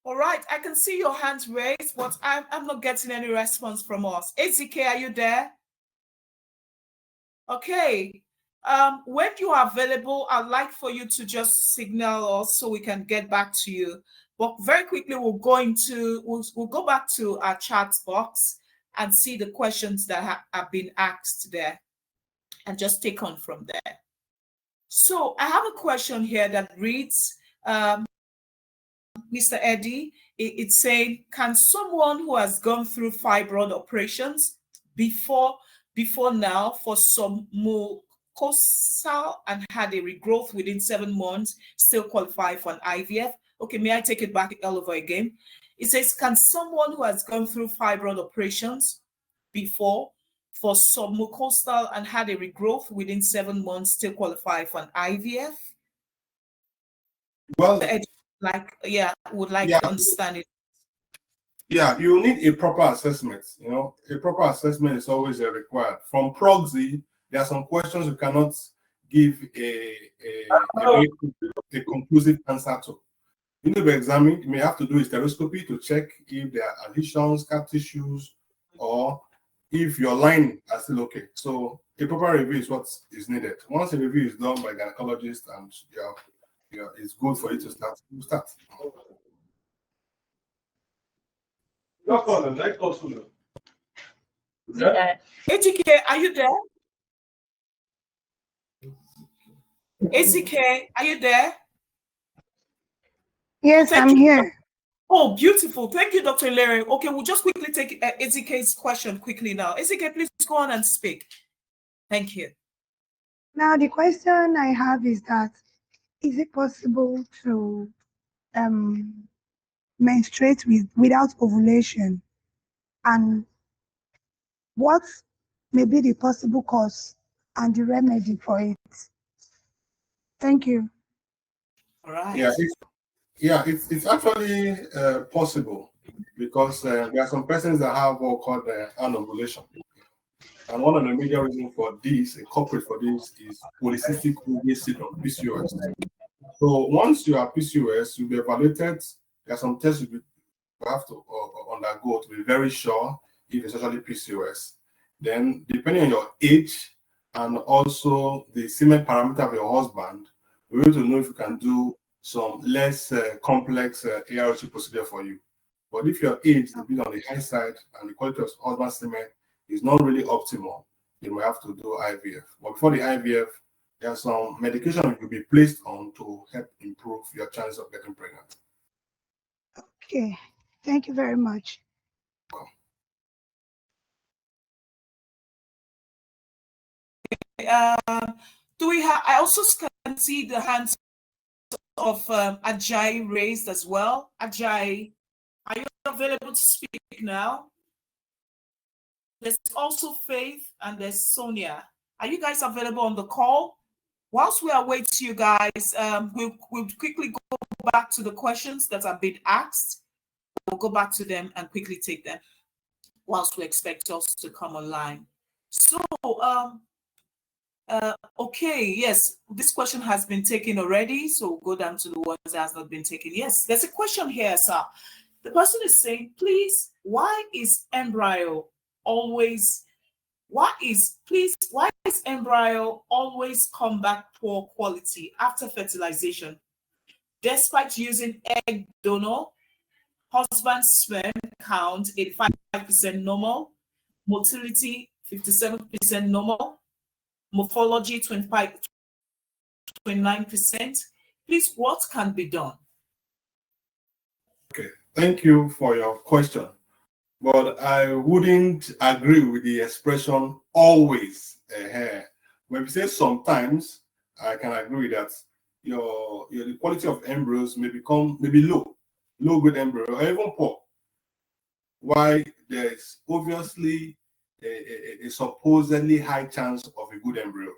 All right, I can see your hands raised, but I'm not getting any response from us. Ezike, are you there? Okay. When you are available, I'd like for you to just signal us so we can get back to you. But very quickly, we'll go back to our chat box and see the questions that have been asked there and just take on from there. So I have a question here that reads, Mr. Eddie, it's saying, can someone who has gone through fibroid operations before now for some mucosal and had a regrowth within 7 months still qualify for an IVF? Okay, may I take it back all over again? It says, can someone who has gone through fibroid operations before for submucosal and had a regrowth within 7 months still qualify for an IVF? Well, would like yeah, to understand it. Yeah, you need a proper assessment. You know, a proper assessment is always required. From proxy, there are some questions you cannot give a conclusive answer to. You need to examine. You may have to do a stereoscopy to check if there are adhesions, scar tissues, or if your line are still okay. So a proper review is what is needed. Once a review is done by gynecologist and it's good for you to start, you start. ATK, are you there? ATK, are you there? Yes, I'm here. Oh, beautiful. Thank you, Dr. Larry. Okay, we'll just quickly take ATK's question quickly now. ATK, please go on and speak. Thank you. Now, the question I have is that, is it possible to menstruate without ovulation? And what may be the possible cause and the remedy for it? Thank you. All right. It's actually possible because there are some persons that have what called anovulation. And one of the major reasons for this, a culprit for this, is polycystic ovary syndrome, PCOS. So once you are PCOS, you'll be evaluated. There are some tests you have to undergo to be very sure if it's actually PCOS. Then, depending on your age and also the semen parameter of your husband, we're able to know if you can do some less complex ART procedure for you. But if your age is a bit on the high side and the quality of husband semen is not really optimal, then we have to do IVF. But before the IVF, there's some medication you could be placed on to help improve your chance of getting pregnant. Okay, thank you very much. Do we have? I also can see the hands of Ajay raised as well. Ajay, are you available to speak now? There's also Faith and there's Sonia. Are you guys available on the call? Whilst we await you guys, we'll quickly go back to the questions that have been asked. We'll go back to them and quickly take them whilst we expect us to come online. So, okay, yes, this question has been taken already. So we'll go down to the ones that has not been taken. Yes, there's a question here, sir. The person is saying, please, why is embryo always come back poor quality after fertilization, despite using egg donor, husband's sperm count 85% normal, motility 57% normal, morphology 29%. Please, what can be done? Okay, thank you for your question. But I wouldn't agree with the expression always. When we say sometimes, I can agree that the quality of embryos may be low grade embryo, or even poor. Why there is obviously a supposedly high chance of a good embryo.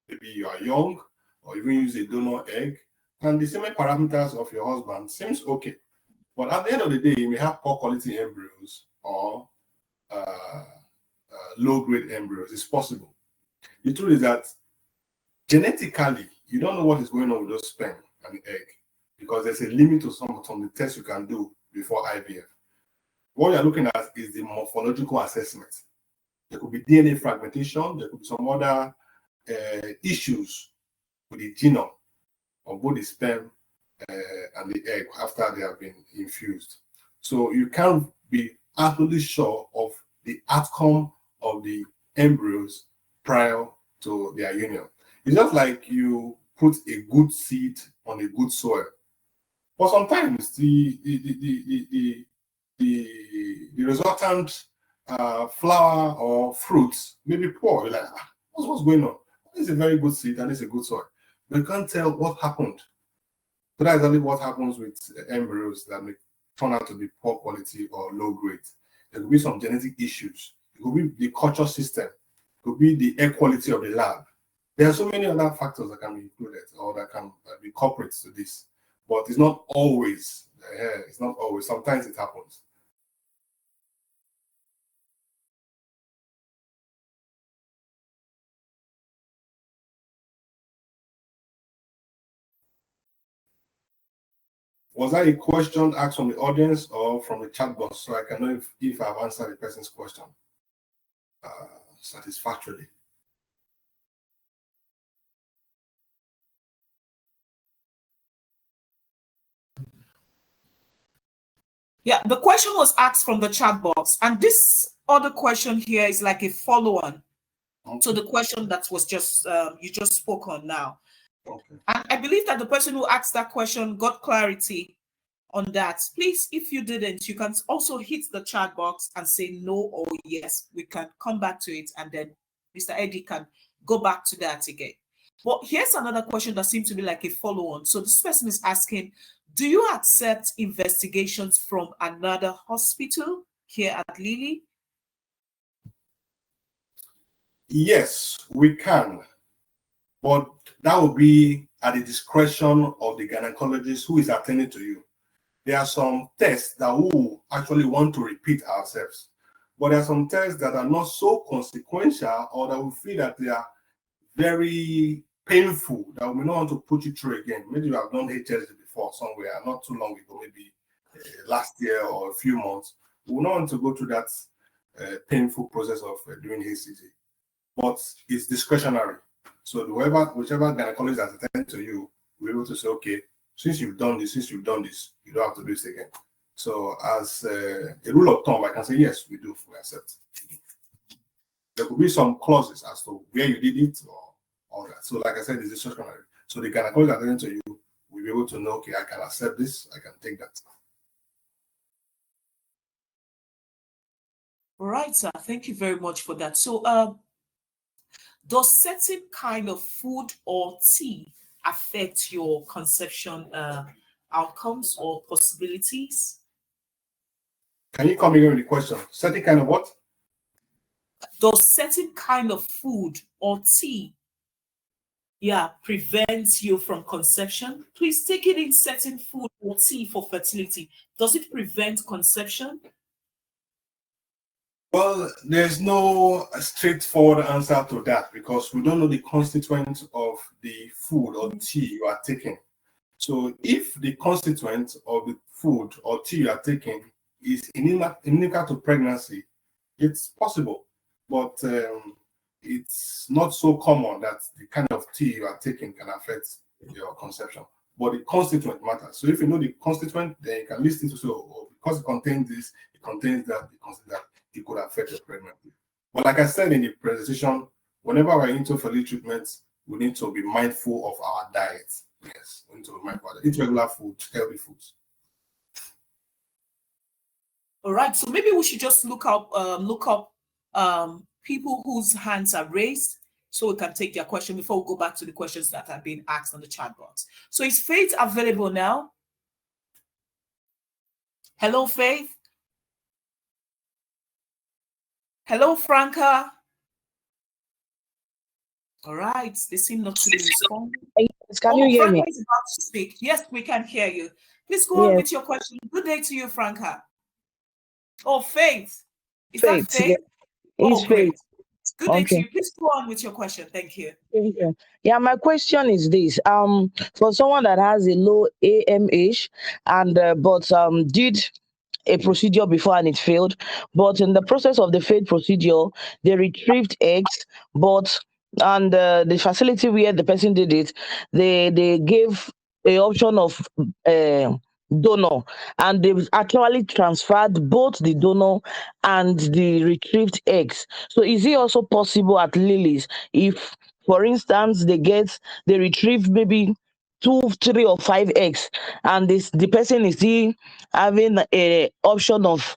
Maybe you are young, or even use a donor egg, and the semen parameters of your husband seems okay. But at the end of the day, you may have poor quality embryos or low-grade embryos. It's possible. The truth is that genetically, you don't know what is going on with those sperm and the egg because there's a limit to some of the tests you can do before IVF. What you're looking at is the morphological assessment. There could be DNA fragmentation. There could be some other issues with the genome of both the sperm and the egg after they have been infused. So you can't be absolutely sure of the outcome of the embryos prior to their union. It's just like you put a good seed on a good soil. But sometimes the resultant flower or fruits may be poor. You're like, what's going on? This is a very good seed and it's a good soil. But you can't tell what happened. So that's exactly what happens with embryos that may turn out to be poor quality or low grade. There could be some genetic issues. It could be the culture system. It could be the air quality of the lab. There are so many other factors that can be included or that can be culprits to this. But it's not always. It's not always. Sometimes it happens. Was that a question asked from the audience or from the chat box? So I can know if I've answered the person's question satisfactorily. Yeah, the question was asked from the chat box, and this other question here is like a follow-on to the question that was just you just spoke on now. Okay. And I believe that the person who asked that question got clarity on that. Please, if you didn't, you can also hit the chat box and say no or yes. We can come back to it, and then Mr. Eddie can go back to that again. But here's another question that seems to be like a follow-on. So this person is asking, do you accept investigations from another hospital here at Lilly? Yes, we can. But that will be at the discretion of the gynecologist who is attending to you. There are some tests that we will actually want to repeat ourselves. But there are some tests that are not so consequential or that we feel that they are very painful that we may not want to put you through again. Maybe you have done HSG before somewhere, not too long ago, maybe last year or a few months. We will not want to go through that painful process of doing HCG. But it's discretionary. So whichever gynecologist has attended to you, we're able to say, okay, since you've done this, you don't have to do this again. So as a rule of thumb, I can say, yes, we do, we accept. There could be some clauses as to where you did it or all that. So like I said, it's discretionary. So the gynecologist attending to you will be able to know, okay, I can accept this, I can take that. All right, sir. Thank you very much for that. So does certain kind of food or tea affect your conception outcomes or possibilities? Can you come again with the question? Certain kind of what? Does certain kind of food or tea prevent you from conception? Please take it in certain food or tea for fertility. Does it prevent conception? Well, there's no straightforward answer to that because we don't know the constituents of the food or tea you are taking. So if the constituent of the food or tea you are taking is inimical to pregnancy, it's possible, but it's not so common that the kind of tea you are taking can affect your conception. But the constituent matters. So if you know the constituent, then you can list it to say, oh, because it contains this, it contains that, it contains that, it could affect your pregnancy. But like I said in the presentation, whenever we're into fertility treatments, we need to be mindful of our diet. Yes, we need to be mindful of that. Eat regular food, healthy foods. All right, so maybe we should just look up people whose hands are raised so we can take their question before we go back to the questions that are being asked on the chat box. So is Faith available now? Hello, Faith. Hello, Franca. All right, they seem not to be responding. Can you hear Franca me? is about to speak. Yes, we can hear you. Please go on with your question. Good day to you, Franca. Oh, Faith. Is that Faith? Yeah. Oh, great. Faith. Good day to you. Please go on with your question. Thank you. Yeah, my question is this: for someone that has a low AMH and but did a procedure before and it failed, but in the process of the failed procedure, they retrieved eggs, and the facility where the person did it, they gave a option of donor, and they've actually transferred both the donor and the retrieved eggs. So is it also possible at Lily's if, for instance, they retrieve maybe 2, 3, or 5 eggs, and the person is still having a option of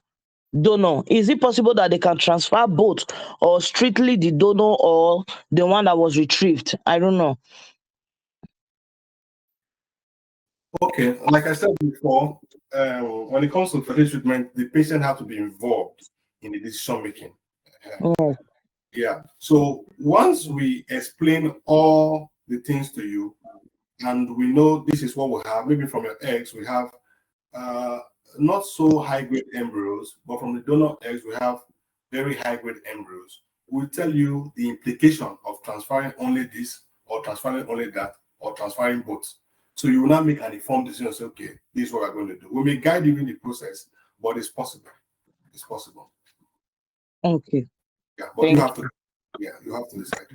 donor, is it possible that they can transfer both, or strictly the donor or the one that was retrieved? I don't know. Okay, like I said before, when it comes to fertility treatment, the patient has to be involved in the decision making. Yes. Yeah. So once we explain all the things to you, and we know this is what we have, maybe from your eggs, we have not so high grade embryos, but from the donor eggs, we have very high grade embryos. We'll tell you the implication of transferring only this, or transferring only that, or transferring both. So you will not make an informed decision and say, okay, this is what we're going to do. We may guide you in the process, but it's possible. It's possible. Okay. Yeah, but you have to. Yeah, you have to decide.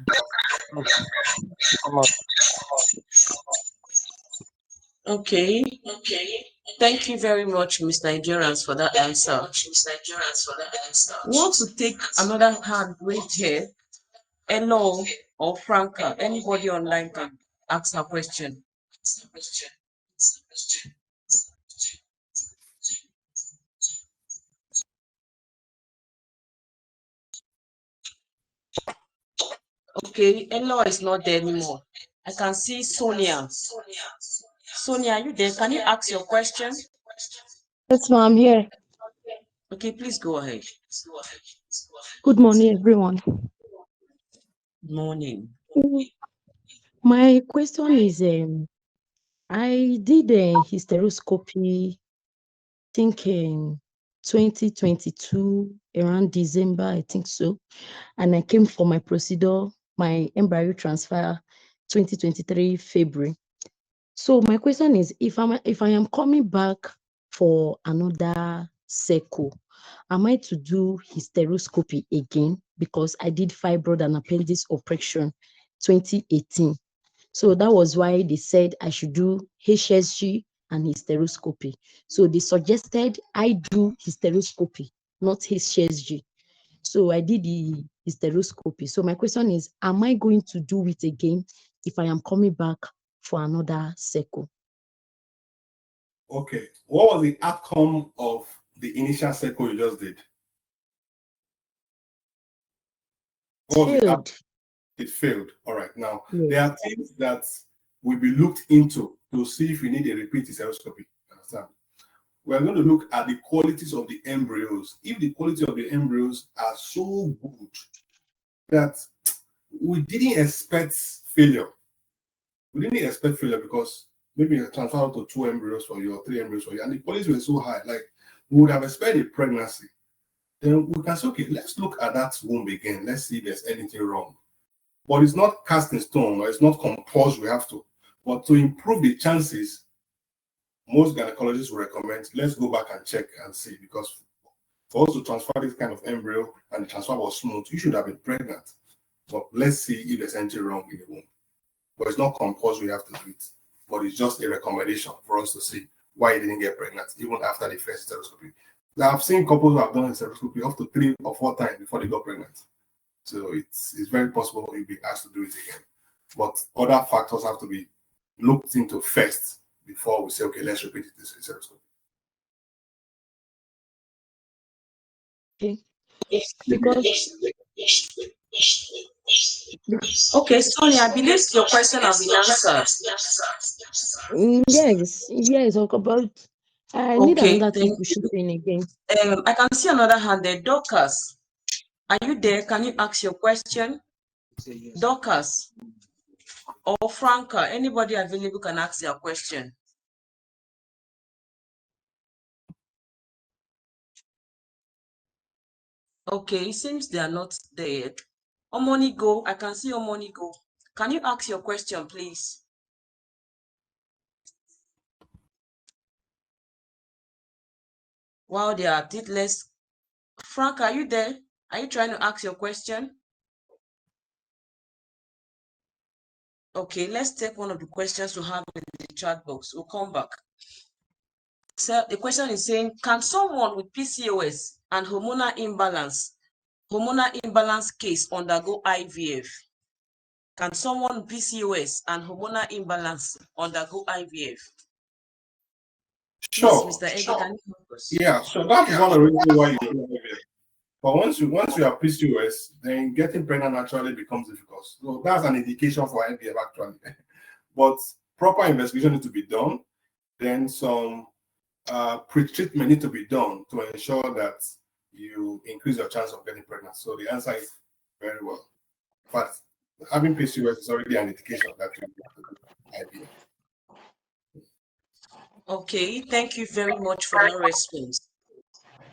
Okay. Thank you very much, Mr. Endurance, for that answer. Want to take another hand raised here? Hello or Franca, anybody online can ask a question. Okay, Elo is not there anymore. I can see Sonia. Sonia, are you there? Can you ask your question? Yes, ma'am, I'm here. Okay, please go ahead. Good morning, everyone. Good morning. My question is, I did a hysteroscopy, I think in 2022, around December, I think so. And I came for my procedure, my embryo transfer, 2023, February. So my question is, if I am coming back for another cycle, am I to do hysteroscopy again? Because I did fibroid and appendix operation 2018. So that was why they said I should do HSG and hysteroscopy. So they suggested I do hysteroscopy, not HSG. So I did the hysteroscopy. So my question is, am I going to do it again if I am coming back for another cycle? Okay. What was the outcome of the initial cycle you just did? What was the outcome? It failed. All right. Now, there are things that will be looked into to see if you need a repeat hysteroscopy. Understand? We're going to look at the qualities of the embryos. If the quality of the embryos are so good that we didn't expect failure. We didn't expect failure because maybe you transfer out to 2 embryos for you or 3 embryos for you, and the qualities were so high, like we would have expected a pregnancy. Then we can say, okay, let's look at that womb again. Let's see if there's anything wrong. But it's not cast in stone, or it's not compulsory we have to. But to improve the chances, most gynecologists will recommend, let's go back and check and see, because for us to transfer this kind of embryo and the transfer was smooth, you should have been pregnant. But let's see if there's anything wrong in the womb. But it's not compulsory we have to do it. But it's just a recommendation for us to see why you didn't get pregnant, even after the first hysteroscopy. Now, I've seen couples who have done hysteroscopy up to 3 or 4 times before they got pregnant. So it's very possible you'll be asked to do it again. But other factors have to be looked into first before we say, okay, let's repeat this hysteroscopy. Okay. Because Okay, Sonia, I believe your question has been answered. yes, about I need Okay, another thing thank to shoot you. in again. I can see another hand there. Dorcas, are you there? Can you ask your question? Dorcas or Franca, anybody available can ask their question. Okay, it seems they are not there. Omonigo, I can see Omonigo. Can you ask your question, please? While they are at it, let's. Frank, are you there? Are you trying to ask your question? Okay, let's take one of the questions we have in the chat box. We'll come back. So the question is saying, can someone with PCOS and hormonal imbalance case undergo IVF? Can someone PCOS and hormonal imbalance undergo IVF? Please, Sure. Mr. Eddie, can you help us? Yeah, so that is one of the reasons why you do IVF. But once you are PCOS, then getting pregnant naturally becomes difficult. So that's an indication for IVF actually. But proper investigation needs to be done. Then some pre-treatment need to be done to ensure that you increase your chance of getting pregnant. So the answer is very well. But having PCOS is already an indication that you have to do IVF. Okay, thank you very much for that response.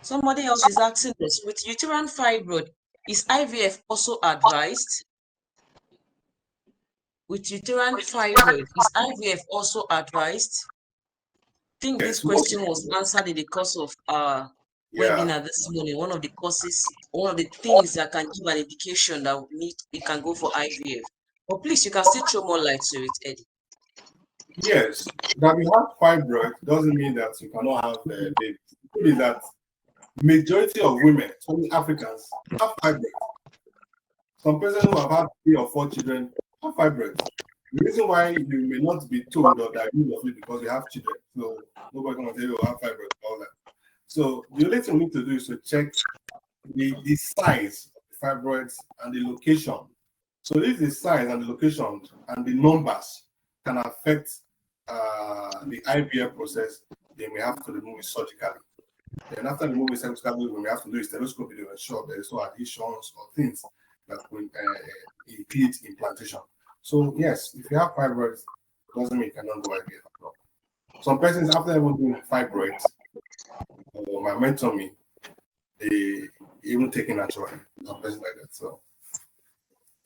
Somebody else is asking this. With uterine fibroid, is IVF also advised? With uterine fibroid, is IVF also advised? I think this question was answered in the course of our webinar this morning. One of the courses, one of the things that can give an indication that we can go for IVF. But please, you can still throw more light to it, Eddie. Yes, that you have fibroid doesn't mean that you cannot have a baby. The truth is that majority of women, especially Africans, have fibroid. Some persons who have had 3 or 4 children have fibroid. The reason why you may not be told or diagnosed of it because you have children. So nobody can tell you have fibroid all that. So the only thing we need to do is to check the size of the fibroids and the location. So if the size and the location and the numbers can affect the IVF process, then we have to remove it surgically. Then after removing it surgically, we have to do a stereoscopy to ensure there is no adhesions or things that will impede implantation. So yes, if you have fibroids, it doesn't mean you cannot do IVF at all. Some persons after even doing fibroids or mammotomy, they even take it naturally. Some persons like that. So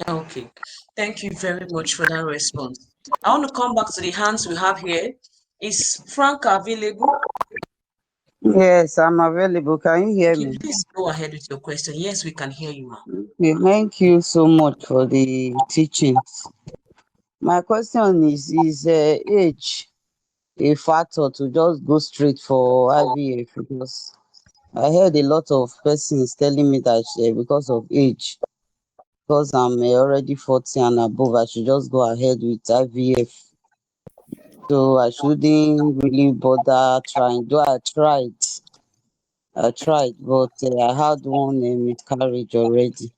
okay, thank you very much for that response. I want to come back to the hands we have here. Is Frank available? Yes, I'm available. Can you hear me? Please go ahead with your question. Yes, we can hear you, ma'am. Okay, thank you so much for the teachings. My question is age a factor to just go straight for IVF? Because I heard a lot of persons telling me that because of age, because I'm already 40 and above, I should just go ahead with IVF. So I shouldn't really bother trying. Though I tried, but I had one miscarriage already.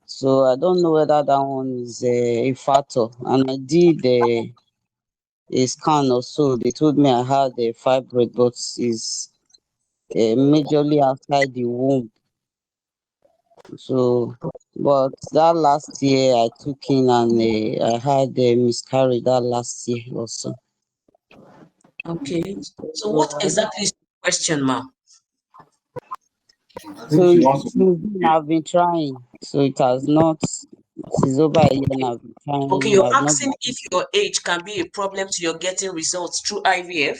So I don't know whether that one is a factor. And I did a scan or so. They told me I had a fibroid, but it's majorly outside the womb. So, but that last year I took in and I had a miscarriage that last year also. Okay. So what exactly is the question, ma'am? So I've been trying. So it has not. Since over a year now, I've been trying. Okay, you're asking if your age can be a problem to your getting results through IVF?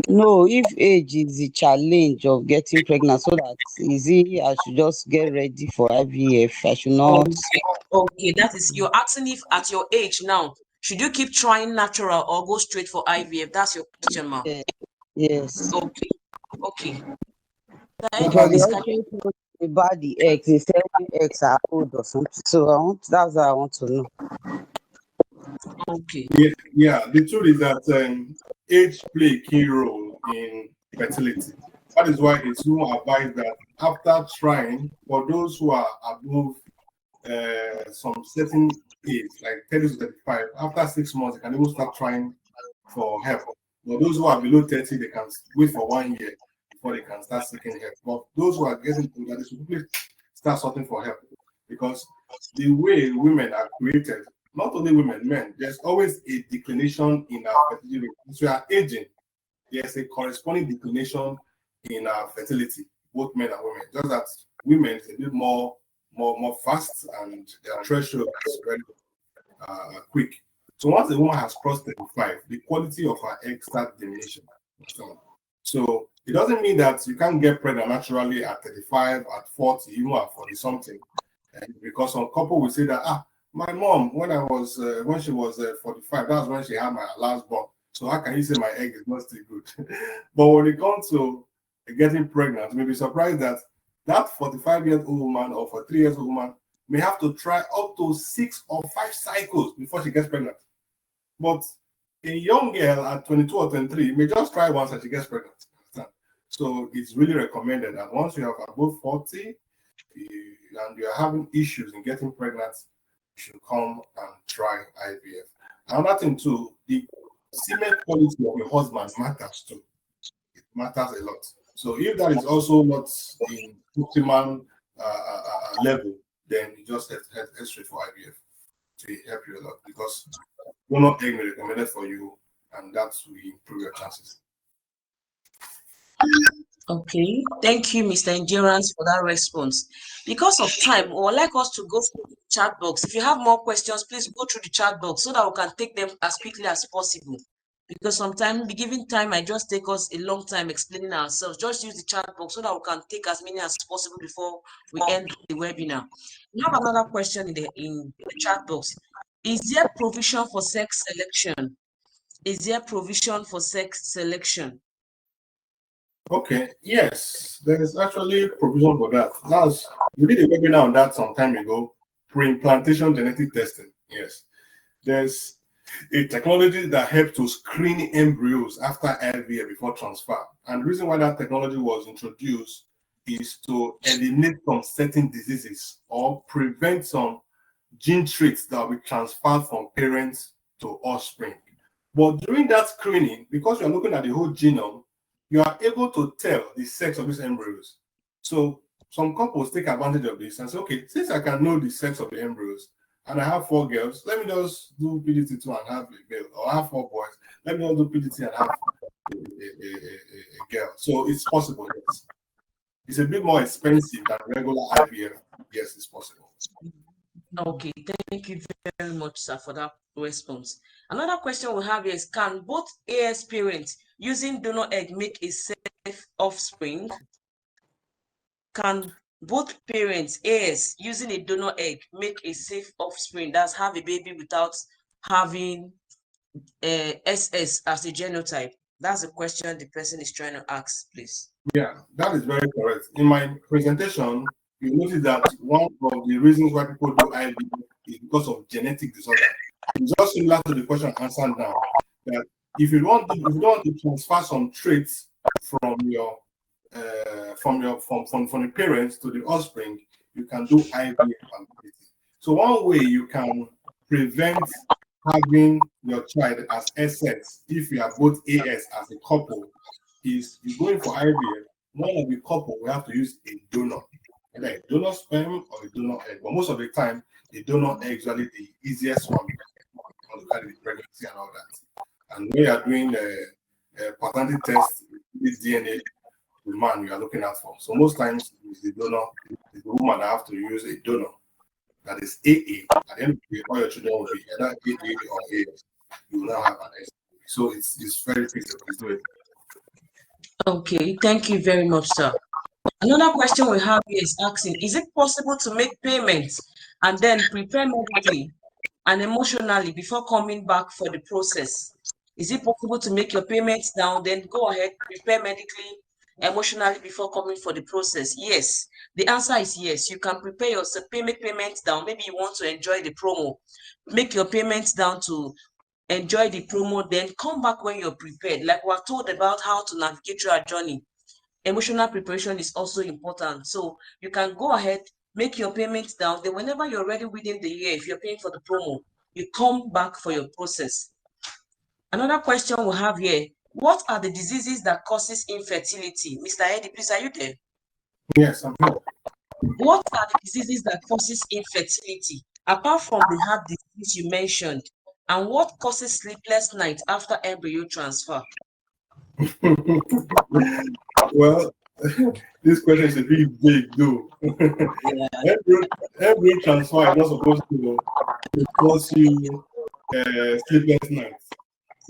No, if age is the challenge of getting pregnant, so that easy, I should just get ready for IVF. I should not. Okay, that is, you're asking if at your age now, should you keep trying natural or go straight for IVF? That's your question, ma'am. Yes. Okay. Okay. Because they also told me about the eggs. They said eggs are old or something. So that's what I want to know. Okay. Yeah, the truth is that age play a key role in fertility. That is why it's more advised that after trying, for those who are above some certain age, like 30 to 35, after 6 months, they can even start trying for help. For those who are below 30, they can wait for 1 year before they can start seeking help. But those who are getting older, they should quickly start searching for help, because the way women are created, not only women, men, there's always a declination in our fertility. As we are aging, there's a corresponding declination in our fertility, both men and women. Just that women is a bit more fast, and their threshold is very quick. So once a woman has crossed 35, the quality of her egg starts diminishing. So it doesn't mean that you can't get pregnant naturally at 35, at 40, even at 40 something. Because some couple will say that my mom, when she was 45, that's when she had my last born. So how can you say my egg is not still good? But when it comes to getting pregnant, you may be surprised that 45-year-old woman or 43-year-old woman may have to try up to 6 or 5 cycles before she gets pregnant. But a young girl at 22 or 23 may just try once and she gets pregnant. So it's really recommended that once you have above 40 and you're having issues in getting pregnant, you should come and try IVF. Another thing too, the semen quality of your husband matters too. It matters a lot. So if that is also not in optimal level, then you just head straight for IVF to help you a lot, because donor egg may be recommended for you, and that will improve your chances. Okay, thank you, Mr. Endurance, for that response. Because of time, I would like us to go through the chat box. If you have more questions, please go through the chat box so that we can take them as quickly as possible. Because sometimes, given time, might just take us a long time explaining ourselves. Just use the chat box so that we can take as many as possible before we end the webinar. We have another question in the chat box. Is there provision for sex selection? Is there provision for sex selection? Okay, yes, there is actually provision for that. We did a webinar on that some time ago, pre-implantation genetic testing. Yes, there's a technology that helps to screen embryos after IVF before transfer. And the reason why that technology was introduced is to eliminate some certain diseases or prevent some gene traits that will be transferred from parents to offspring. But during that screening, because you're looking at the whole genome, you are able to tell the sex of these embryos. So some couples take advantage of this and say, okay, since I can know the sex of the embryos and I have 4 girls, let me just do PDT2 and have a girl, or I have 4 boys, let me just do PDT and have a girl. So it's possible, yes. It's a bit more expensive than regular IVF. Yes, it's possible. Okay, thank you very much, sir, for that response. Another question we have is, can both AS parents using donor egg make a safe offspring? Can both parents, AS, using a donor egg make a safe offspring? That's have a baby without having SS as a genotype? That's the question the person is trying to ask, please. Yeah, that is very correct. In my presentation, you notice that one of the reasons why people do IVF is because of genetic disorder. It's just similar to the question answered now, that if you want to transfer some traits from your from the parents to the offspring, you can do IVF. So one way you can prevent having your child as SS if you are both AS as a couple is you going for IVF. One of the couple will have to use a donor, either a donor sperm or a donor egg. But most of the time, the donor egg is usually the easiest one to carry the pregnancy and all that. And when you are doing a paternity test, this DNA the man you are looking at for. So most times it's the donor, it's the woman that have to use a donor. That is AA. At the end of the day, all your children will be either AA or AS. You will now have an S. So it's very feasible. Okay, thank you very much, sir. Another question we have here is asking, is it possible to make payments and then prepare medically and emotionally before coming back for the process? Is it possible to make your payments down, then go ahead, prepare medically, emotionally before coming for the process? Yes, the answer is yes. You can prepare your payments down. Maybe you want to enjoy the promo. Make your payments down to enjoy the promo, then come back when you're prepared. Like we're told about how to navigate through our journey. Emotional preparation is also important. So you can go ahead, make your payments down. Then whenever you're ready within the year, if you're paying for the promo, you come back for your process. Another question we have here, what are the diseases that causes infertility? Mr. Eddie, please, are you there? Yes, I'm here. What are the diseases that causes infertility, apart from the heart disease you mentioned? And what causes sleepless nights after embryo transfer? Well, this question is a bit big, though. Embryo transfer is not supposed to cause you sleepless nights.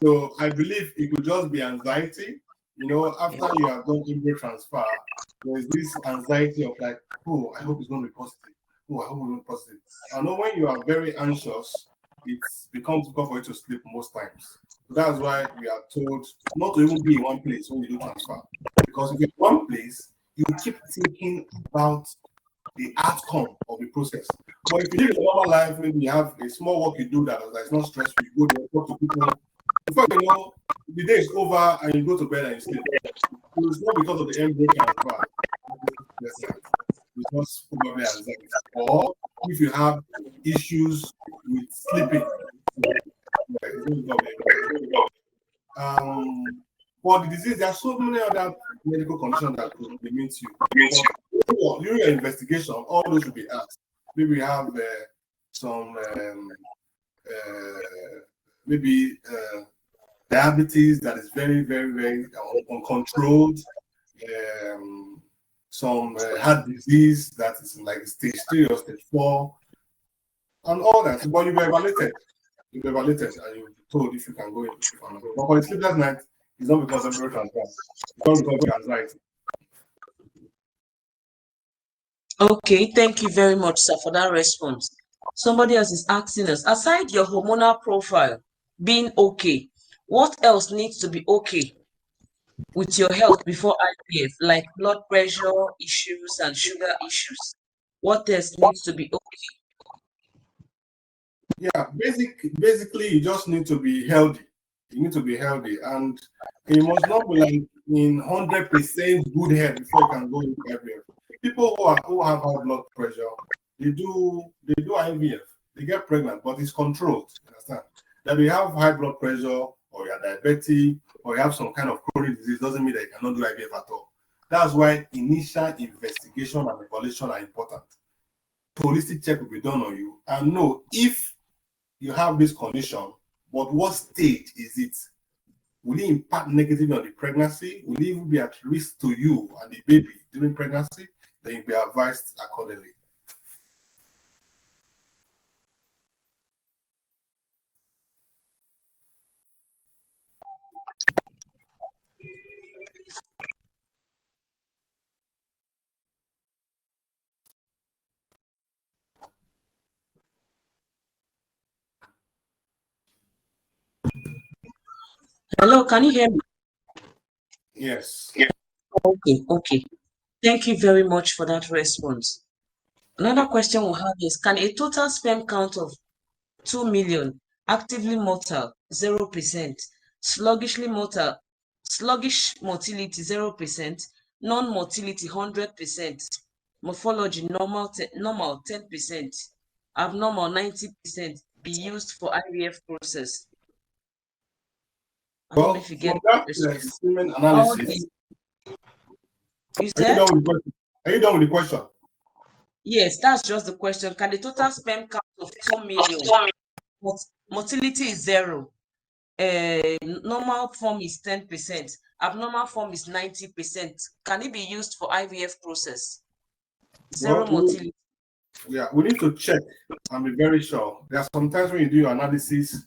So I believe it could just be anxiety. You know, after you have done embryo transfer, there's this anxiety of like, oh, I hope it's going to be positive. Oh, I hope it's going to be positive. I know when you are very anxious, it becomes difficult for you to sleep most times. So that's why we are told not to even be in one place when you do transfer. Because if you're in one place, you keep thinking about the outcome of the process. But if you live a normal life, maybe you have a small work you do that is not stressful, you go there, talk to people. Before you know, the day is over and you go to bed and you sleep. It's not because of the embryo transfer. It's just probably anxiety. Or if you have issues with sleeping. For the disease, there are so many other medical conditions that could limit you. But during your investigation, all those will be asked. Maybe we have some diabetes that is very, very, very uncontrolled. Some heart disease that is like stage 3 or stage 4, and all that. But you'll be evaluated. You'll be evaluated and you'll be told if you can go in. But for the sleepless night, it's not because of embryo transfer. It's not because of anxiety. Okay, thank you very much, sir, for that response. Somebody else is asking us, aside your hormonal profile being okay, what else needs to be okay with your health before IVF, like blood pressure issues and sugar issues? What else needs to be okay? Yeah, basically, you just need to be healthy. You need to be healthy, and you must not be like in 100% good health before you can go into IVF. People who have high blood pressure, they do IVF. They get pregnant, but it's controlled. You understand? That you have high blood pressure, or you're diabetic, or you have some kind of chronic disease, doesn't mean that you cannot do IVF at all. That's why initial investigation and evaluation are important. Holistic check will be done on you, and know if you have this condition, but what stage is it? Will it impact negatively on the pregnancy? Will it even be at risk to you and the baby during pregnancy? Then you'll be advised accordingly. Hello, can you hear me? Yes. Okay. Thank you very much for that response. Another question we have is, can a total sperm count of 2 million, actively mortal, 0%, sluggish motility, 0%, non-motility, 100%, morphology, normal, 10%, abnormal, 90%, be used for IVF process? I don't know if you get that semen analysis. Are you done with the question? Yes, that's just the question. Can the total sperm count of 2 million, motility is 0, normal form is 10%, abnormal form is 90%. Can it be used for IVF process? Zero motility. Yeah, we need to check and be very sure. There are sometimes when you do your analysis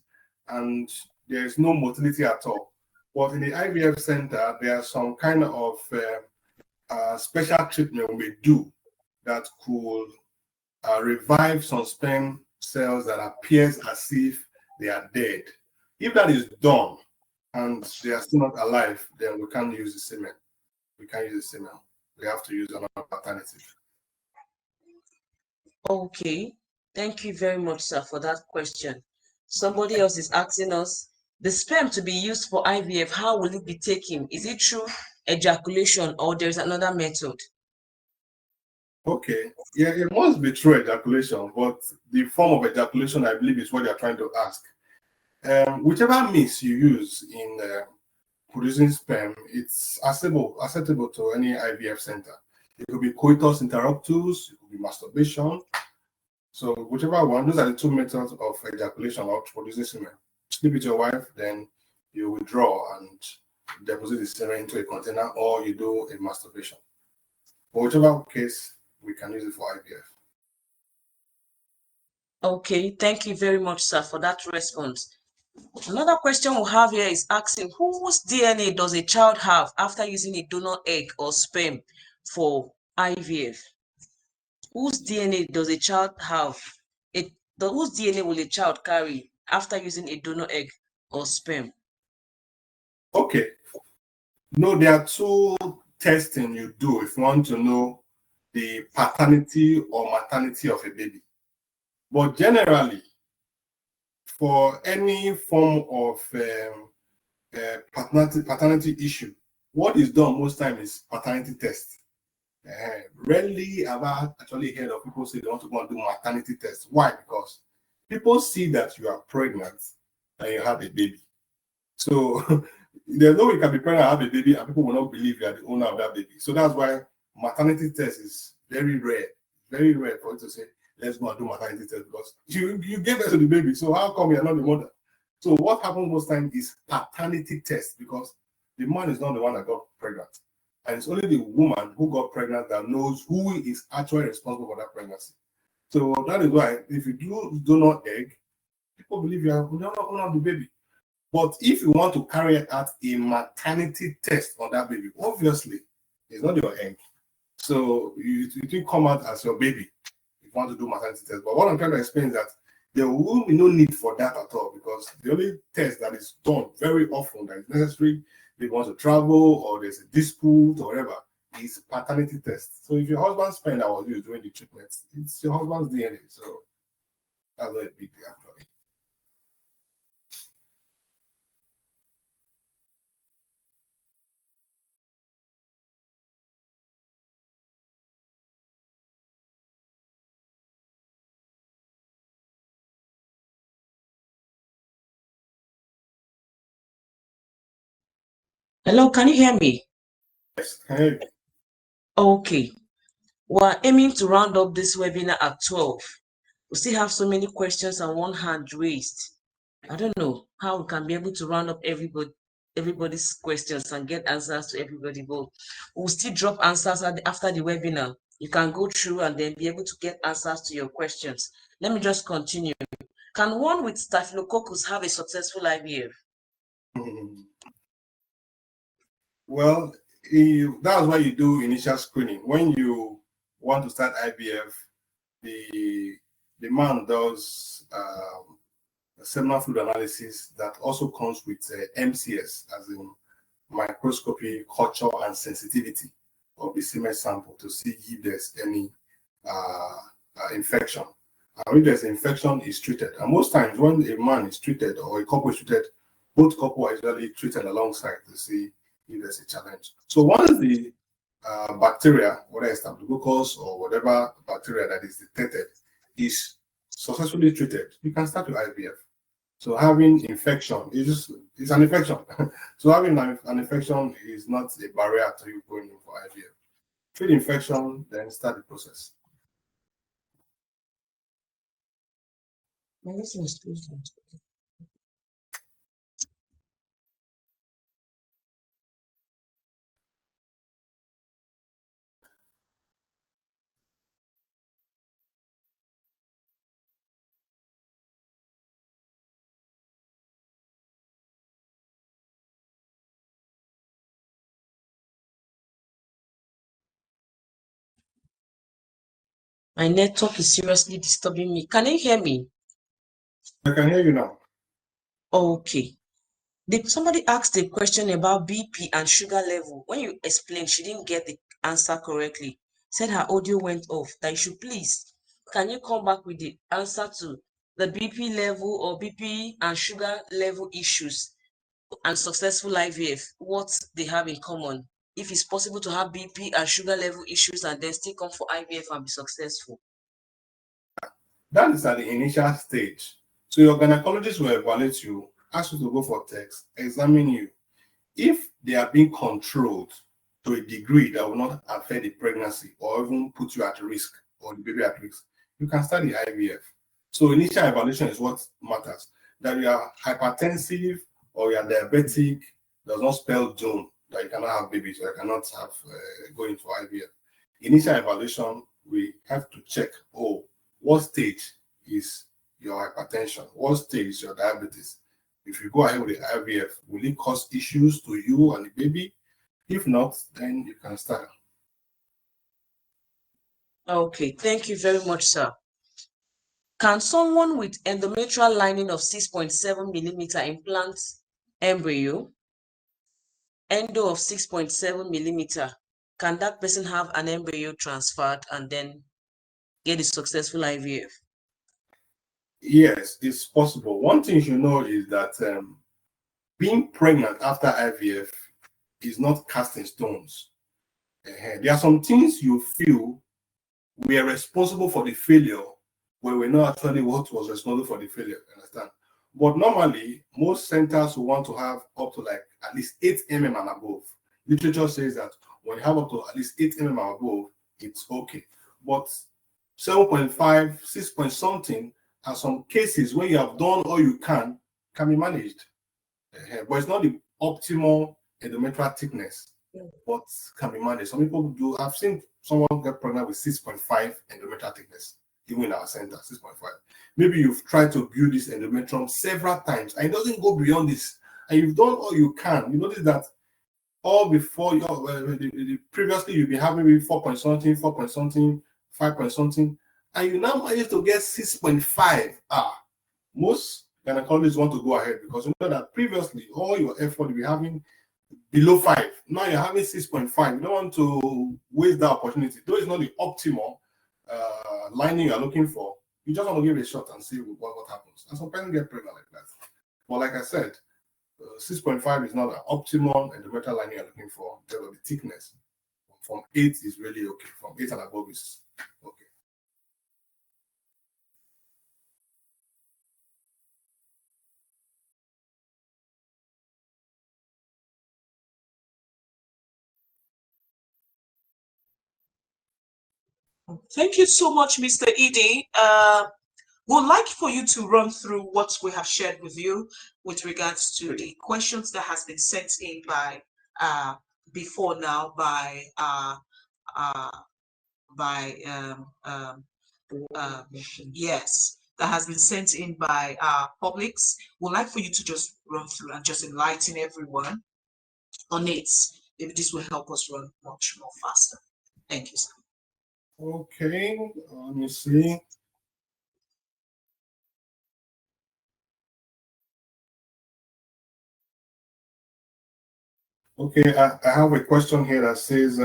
and there is no motility at all. But in the IVF center, there are some kind of special treatment we do that could revive some sperm cells that appears as if they are dead. If that is done and they are still not alive, then we can't use the semen. We can't use the semen. We have to use another alternative. Okay, thank you very much, sir, for that question. Somebody else is asking us, the sperm to be used for IVF, how will it be taken? Is it through ejaculation or there's another method? Okay, yeah, it must be through ejaculation, but the form of ejaculation, I believe, is what you're trying to ask. Whichever means you use in producing sperm, it's acceptable to any IVF center. It could be coitus interruptus, it could be masturbation. So whichever one, those are the two methods of ejaculation or producing semen. Sleep with your wife, then you withdraw and deposit the semen into a container, or you do a masturbation. But whichever case, we can use it for IVF. Okay, thank you very much, sir, for that response. Another question we have here is asking, whose DNA does a child have after using a donor egg or sperm for IVF? Whose DNA does a child have? Whose DNA will a child carry after using a donor egg or sperm? Okay. No, there are two testing you do if you want to know the paternity or maternity of a baby. But generally, for any form of paternity issue, what is done most times is paternity test. Rarely have I actually heard of people say they want to go and do maternity test. Why? Because people see that you are pregnant and you have a baby. So there's no way you can be pregnant and have a baby and people will not believe you are the owner of that baby. So that's why maternity test is very rare for you to say, let's go and do maternity test, because you gave birth to the baby. So how come you're not the mother? So what happens most times is paternity test, because the man is not the one that got pregnant. And it's only the woman who got pregnant that knows who is actually responsible for that pregnancy. So that is why if you do donor egg, people believe you are not going to have the baby. But if you want to carry out a maternity test on that baby, obviously it's not your egg. So you didn't come out as your baby if you want to do maternity test. But what I'm trying to explain is that there will be no need for that at all, because the only test that is done very often that is necessary if you want to travel or there's a dispute or whatever is paternity test. So if your husband's sperm that was used during the treatment, it's your husband's DNA. So that's not a big deal actually. Hello, can you hear me? Yes. Hey. Okay. We're aiming to round up this webinar at 12. We still have so many questions and one hand raised. I don't know how we can be able to round up everybody's questions and get answers to everybody, but we'll still drop answers after the webinar. You can go through and then be able to get answers to your questions. Let me just continue. Can one with staphylococcus have a successful IVF? Well, that's why you do initial screening. When you want to start IVF, the man does a seminal fluid analysis that also comes with MCS, as in microscopy, culture, and sensitivity of the semen sample to see if there's any infection. And if there's infection, is treated. And most times when a man is treated or a couple is treated, both couples are usually treated alongside to see if there's a challenge. So once the bacteria, whether it's Staphylococcus or whatever bacteria that is detected, is successfully treated, you can start with IVF. So having infection is an infection. So having an infection is not a barrier to you going in for IVF. Treat infection, then start the process. My network is seriously disturbing me. Can you hear me? I can hear you now. Okay. Somebody asked a question about BP and sugar level. When you explained, she didn't get the answer correctly. Said her audio went off. That you should please, can you come back with the answer to the BP level or BP and sugar level issues and successful IVF, what they have in common? If it's possible to have BP and sugar level issues and then still come for IVF and be successful. That is at the initial stage. So your gynecologist will evaluate you, ask you to go for tests, examine you. If they are being controlled to a degree that will not affect the pregnancy or even put you at risk or the baby at risk, you can start the IVF. So initial evaluation is what matters. That you are hypertensive or you are diabetic does not spell doom that you cannot have babies or you cannot have going for IVF. Initial evaluation, we have to check, what stage is your hypertension? What stage is your diabetes? If you go ahead with the IVF, will it cause issues to you and the baby? If not, then you can start. Okay, thank you very much, sir. Can someone with endometrial lining of 6.7 millimeter implant embryo? Endo of 6.7 millimeter. can that person have an embryo transferred and then get a successful IVF? Yes, it's possible. One thing you know is that being pregnant after IVF is not cast in stones. There are some things you feel we are responsible for the failure when we're not actually what was responsible for the failure. Understand? But normally, most centers will want to have up to like at least 8 mm and above. Literature says that when you have up to at least 8 mm and above, it's okay. But 7.5, 6 point something, are some cases where you have done all you can be managed. But it's not the optimal endometrial thickness, but can be managed. Some people do. I've seen someone get pregnant with 6.5 endometrial thickness, even in our center, 6.5. Maybe you've tried to build this endometrium several times and it doesn't go beyond this, and you've done all you can. You notice that all before previously you've been having maybe 4 point something, 4 point something, 5 point something, and you now manage to get 6.5. Most gynecologists want to go ahead because you know that previously all your effort you'll be having below 5. Now you're having 6.5. You don't want to waste that opportunity. Though it's not the optimal lining you're looking for, you just want to give it a shot and see what happens. And some parents get pregnant like that. But like I said, 6.5 is not an optimal endometrial lining you're looking for. There will be thickness. From 8 is really okay. From 8 and above is okay. Thank you so much, Mr. Edie. We'd like for you to run through what we have shared with you with regards to the questions that has been sent in by before now by yes, that has been sent in by publics. We'd like for you to just run through and just enlighten everyone on it. If this will help us run much more faster. Thank you, sir. Okay, let me see. Okay, I have a question here that says,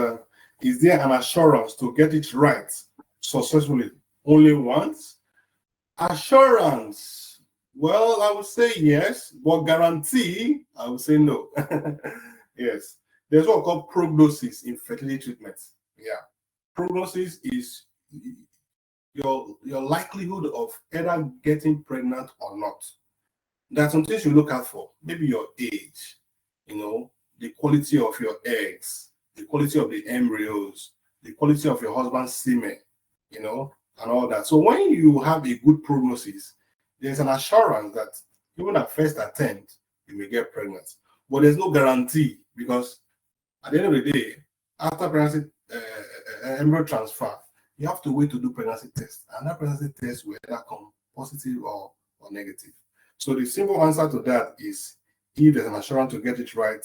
is there an assurance to get it right successfully only once? Assurance. Well, I would say yes, but guarantee, I would say no. Yes. There's what called prognosis in fertility treatment. Yeah. Prognosis is your likelihood of either getting pregnant or not. There are some things you look out for. Maybe your age, the quality of your eggs, the quality of the embryos, the quality of your husband's semen, and all that. So when you have a good prognosis, there's an assurance that even at first attempt, you may get pregnant. But there's no guarantee because at the end of the day, after pregnancy embryo transfer, you have to wait to do pregnancy test. And that pregnancy test will either come positive or negative. So the simple answer to that is if there's an assurance to get it right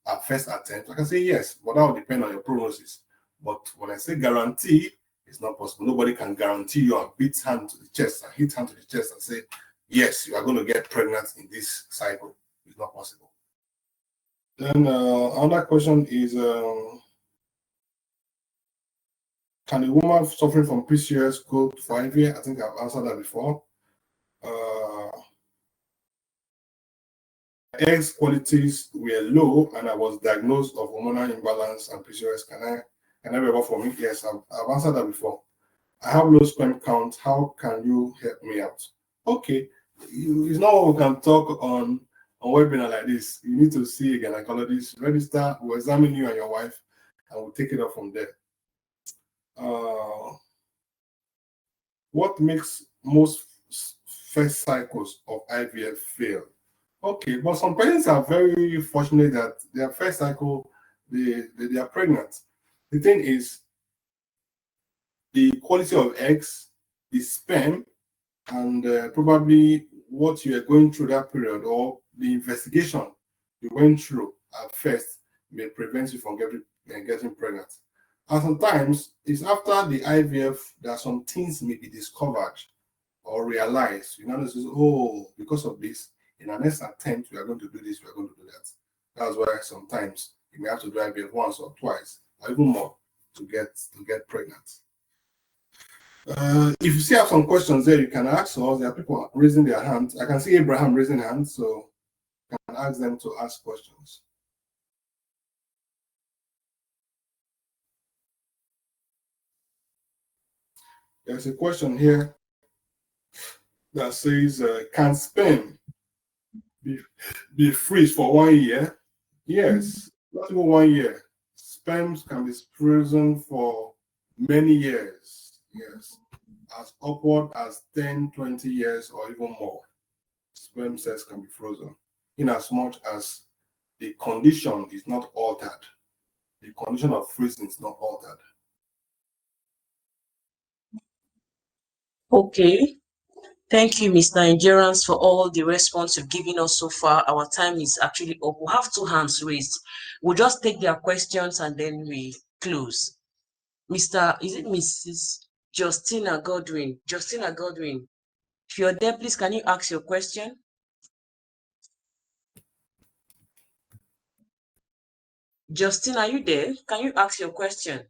at first attempt, I can say yes, but that will depend on your prognosis. But when I say guarantee, it's not possible. Nobody can guarantee you and beat hand to the chest and hit hand to the chest and say, yes, you are going to get pregnant in this cycle. It's not possible. Then another question is, can a woman suffering from PCOS go for IVF? I think I've answered that before. Eggs qualities were low and I was diagnosed of hormonal imbalance and PCOS. Can I be able for me? Yes, I've answered that before. I have low sperm count. How can you help me out? Okay, it's not what we can talk on webinar like this. You need to see a gynecologist, register, we'll examine you and your wife, and we'll take it up from there. What makes most first cycles of IVF fail? Okay, but some parents are very fortunate that their first cycle, they are pregnant. The thing is, the quality of eggs, the sperm, and probably what you are going through that period or the investigation you went through at first may prevent you from getting pregnant. And sometimes it's after the IVF that some things may be discovered or realized. You know, because of this, in our next attempt, we are going to do this, we are going to do that. That's why sometimes You may have to do IVF once or twice, or even more to get pregnant. If you still have some questions there, you can ask us. There are people raising their hands. I can see Abraham raising hands, so you can ask them to ask questions. There's a question here that says, can sperm be freeze for 1 year? Yes, not even 1 year. Sperms can be frozen for many years. Yes, as upward as 10, 20 years or even more. Sperm cells can be frozen in as much as the condition is not altered. The condition of freezing is not altered. Okay. Thank you, Mr. Endurance, for all the response you've given us so far. Our time is actually up. We have 2 hands raised. We'll just take their questions and then we close. Is it Mrs. Justina Godwin? Justina Godwin, if you're there, please, can you ask your question? Justin, are you there? Can you ask your question?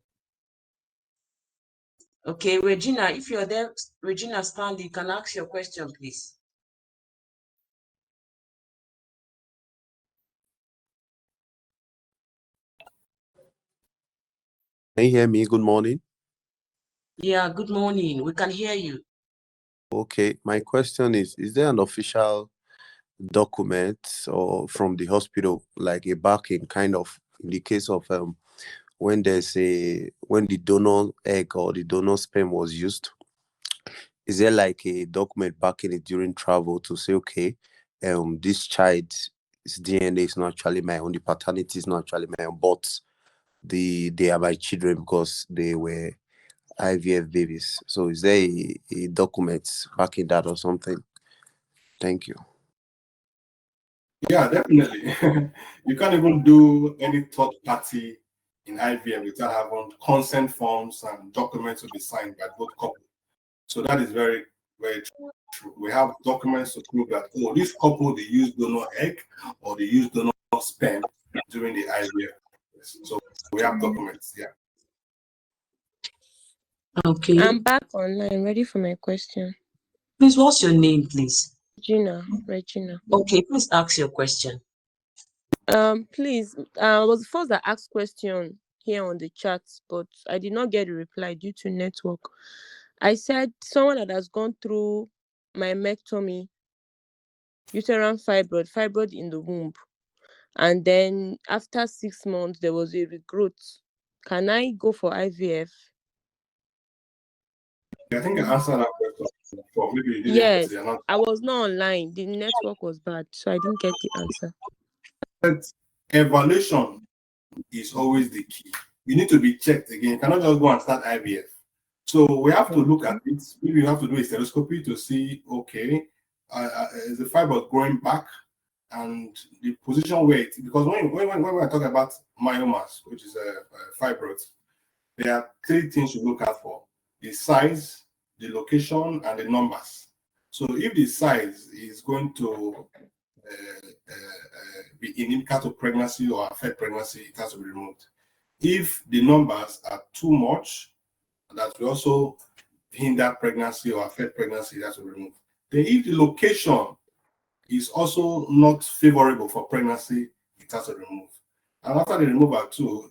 Okay, Regina, if you're there, Regina Stanley, you can ask your question, please. Can you hear me? Good morning. Yeah, good morning. We can hear you. Okay, my question is there an official document or from the hospital, like a backing kind of, in the case of when the donor egg or the donor sperm was used? Is there like a document backing it during travel to say, okay, this child's DNA is not actually my own, the paternity is not actually my own, but they are my children because they were IVF babies? So is there a document backing that or something? Thank you. Yeah, definitely. You can't even do any third party in IVF without having consent forms and documents to be signed by both couples. So that is very, very true. We have documents to prove that, oh, this couple, they use donor egg or they use donor sperm during the IVF. So we have documents, yeah. Okay. I'm back online, ready for my question. Please, what's your name, please? Regina. Okay, please ask your question. Please, I was the first that asked question here on the chat, but I did not get a reply due to network. I said someone that has gone through myomectomy, uterine fibroid in the womb, and then after 6 months there was a regrowth. Can I go for IVF? I think I answered that question before. Maybe you didn't. Yes, I was not online. The network was bad, so I didn't get the answer. Evaluation is always the key. You need to be checked again. You cannot just go and start IVF. So we have to look at it. Maybe you have to do a stereoscopy to see, okay, is the fibroid growing back and the position where it, because when we're talking about myomas, which is a fibroid, there are 3 things you look out for: the size, the location, and the numbers. So if the size is going to be inimical to pregnancy or affect pregnancy, it has to be removed. If the numbers are too much, that will also hinder pregnancy or affect pregnancy, it has to be removed. Then if the location is also not favorable for pregnancy, it has to be removed. And after the removal too,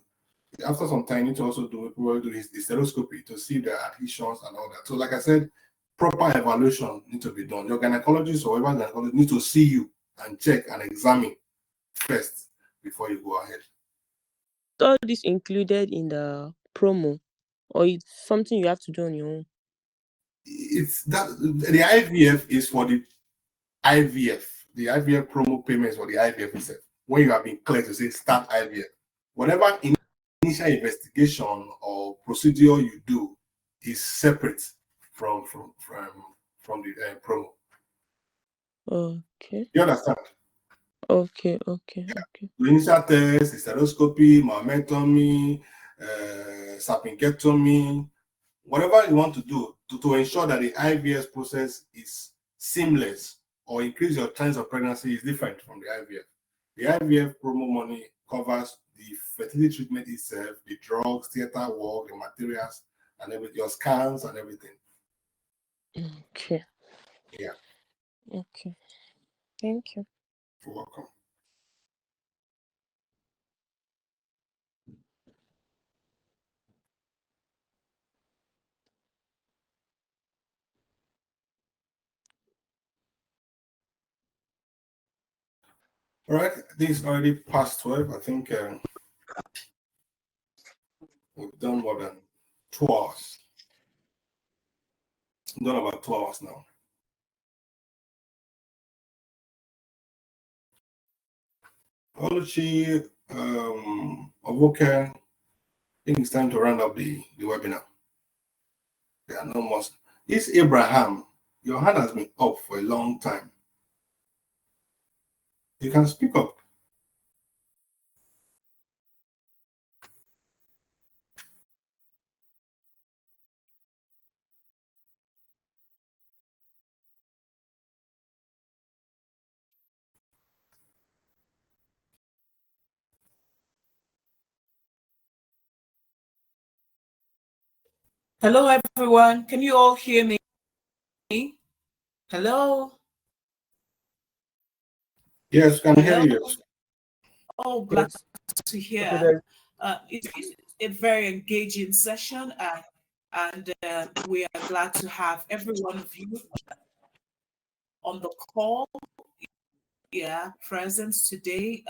after some time, you need to also do the stereoscopy to see the adhesions and all that. So like I said, proper evaluation needs to be done. Your gynecologist or whoever gynecologist needs to see you and check and examine first before you go ahead. All this included in the promo, or it's something you have to do on your own? It's that the IVF is for the IVF. The IVF promo payment is for the IVF itself. When you have been cleared to say start IVF, whatever initial investigation or procedure you do is separate from the promo. Okay. You understand? Okay. The initial test, hysteroscopy, myomectomy, sapingectomy, whatever you want to do to ensure that the IVF process is seamless or increase your chance of pregnancy is different from the IVF. The IVF promo money covers the fertility treatment itself, the drugs, theater work, the materials, and everything, your scans and everything. Okay. Yeah. Okay. Thank you. You're welcome. All right, this is already past 12. I think we've done more than 2 hours. We've done about 2 hours now. Oluchi, Ovoke, I think it's time to round up the webinar. There are no more. This Abraham, your hand has been up for a long time. You can speak up. Hello, everyone. Can you all hear me? Hello? Yes, can hear you. Oh, glad Yes. to hear. Okay, there- It's a very engaging session, and we are glad to have every one of you on the call, present today.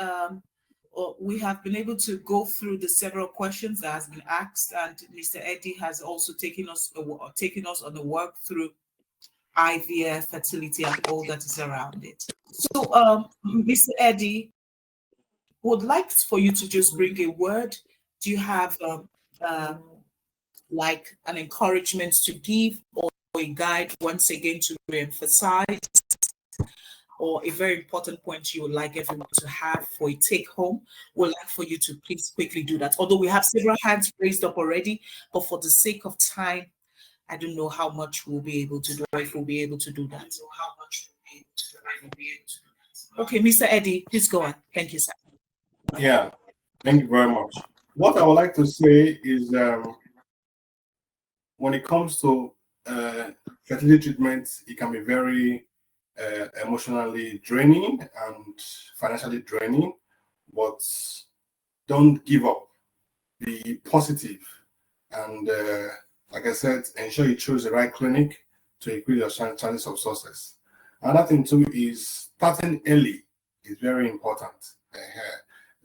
We have been able to go through the several questions that has been asked, and Mr. Eddie has also taken us on the work through IVF, fertility, and all that is around it. So, Mr. Eddie, would like for you to just bring a word. Do you have like an encouragement to give, or a guide once again to re-emphasize, or a very important point you would like everyone to have for a take home? We'd like for you to please quickly do that. Although we have several hands raised up already, but for the sake of time, I don't know how much we'll be able to do, or if we'll be able to do that. Okay, Mr. Eddie, please go on. Thank you, sir. Yeah, thank you very much. What I would like to say is when it comes to fertility treatment, it can be very emotionally draining and financially draining, but don't give up. Be positive, and like I said, ensure you choose the right clinic to increase your chances of success. Another thing too is starting early is very important.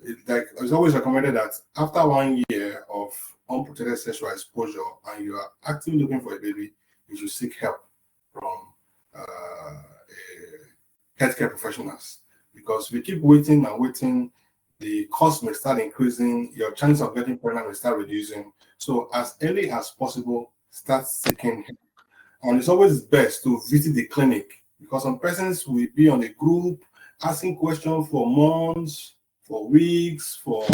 It's always recommended that after 1 year of unprotected sexual exposure and you are actively looking for a baby, you should seek help from healthcare professionals, because if you keep waiting and waiting, the cost may start increasing, your chance of getting pregnant will start reducing. So as early as possible, start seeking help. And it's always best to visit the clinic, because some persons will be on a group asking questions for months, for weeks, for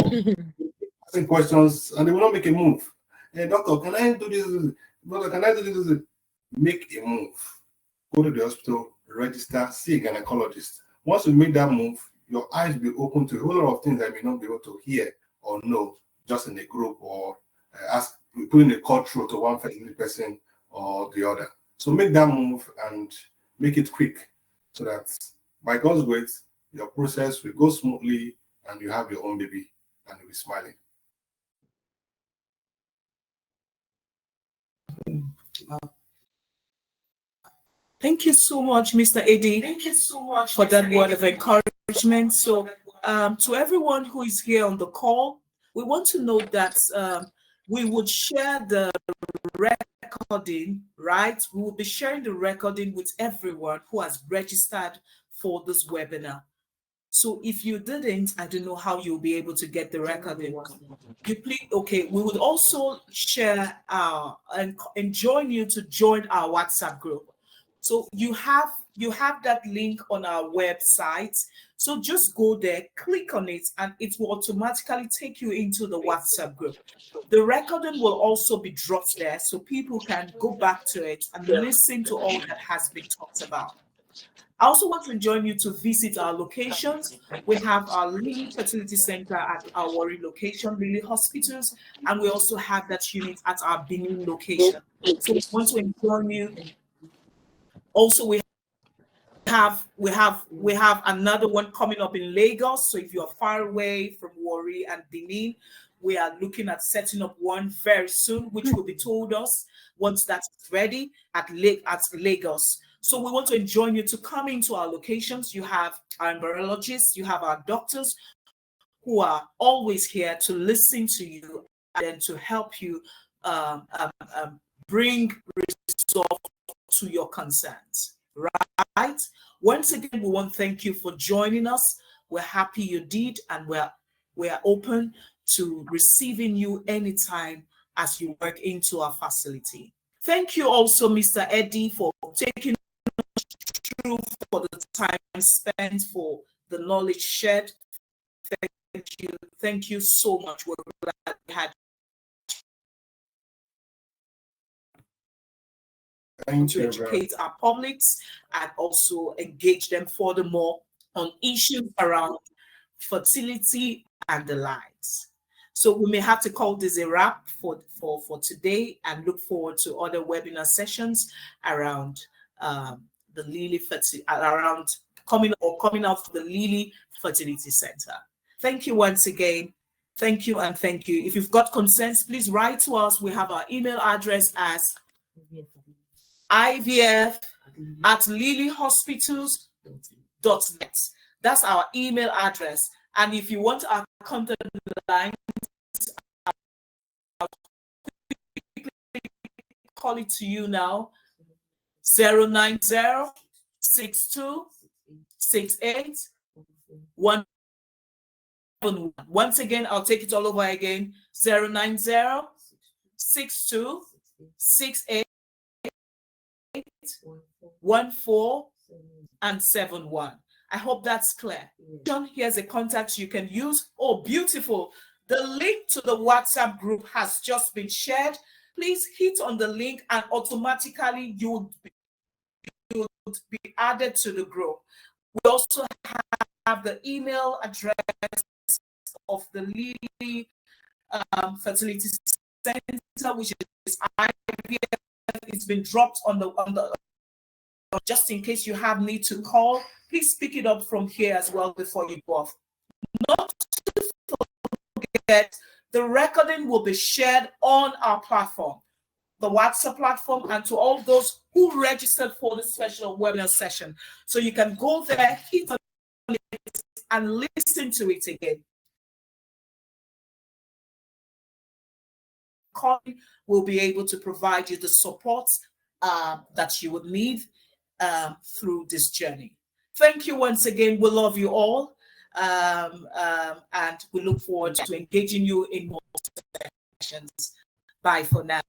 asking questions, and they will not make a move. Hey, doctor, can I do this? Doctor, can I do this? Make a move. Go to the hospital, register, see a gynecologist. Once you make that move, your eyes will be open to a whole lot of things that you may not be able to hear or know just in a group, or putting a call through to one fertility person or the other. So make that move and make it quick, so that by God's grace, your process will go smoothly and you have your own baby and you'll be smiling. Thank you so much, Mr. Eddie. Thank you so much for that word of encouragement. So, to everyone who is here on the call, we want to know that we would share the recording, right? We will be sharing the recording with everyone who has registered for this webinar. So if you didn't, I don't know how you'll be able to get the recording. Okay, we would also share and join you to join our WhatsApp group. So you have that link on our website. So just go there, click on it, and it will automatically take you into the WhatsApp group. The recording will also be dropped there, so people can go back to it and listen to all that has been talked about. I also want to join you to visit our locations. We have our Lily Fertility Center at our Warri location, Lily Hospitals, and we also have that unit at our Benin location. So we want to join you. Also, we have another one coming up in Lagos. So if you're far away from Warri and Benin, we are looking at setting up one very soon, which will be told us once that's ready at Lagos. So we want to join you to come into our locations. You have our embryologists, you have our doctors who are always here to listen to you and to help you bring resolve to your concerns. Right? Once again, we want to thank you for joining us. We're happy you did, and we're open to receiving you anytime as you work into our facility. Thank you also, Mr. Eddie, for taking us through, for the time spent, for the knowledge shared. Thank you so much. We're glad we had to educate our publics and also engage them furthermore on issues around fertility and the likes. So we may have to call this a wrap for today, and look forward to other webinar sessions around the Lily Fertility, around coming out of the Lily Fertility Center. Thank you once again. Thank you and thank you. If you've got concerns, please write to us. We have our email address as IVF@lilyhospitals.net. That's our email address. And if you want our contact line, I'll call it to you now. 090-6268-171. Once again, I'll take it all over again. 090-6268-14 I hope that's clear. Here's a contact you can use. Oh, beautiful. The link to the WhatsApp group has just been shared. Please hit on the link and automatically you would be added to the group. We also have the email address of the Lily Fertility Center, which is IVF. It's been dropped on the just in case you have need to call. Please pick it up from here as well before you go off. Not to forget, the recording will be shared on our platform, the WhatsApp platform, and to all those who registered for the special webinar session. So you can go there, hit on it, and listen to it again. Will be able to provide you the support that you would need through this journey. Thank you once again. We love you all, and we look forward to engaging you in more sessions. Bye for now.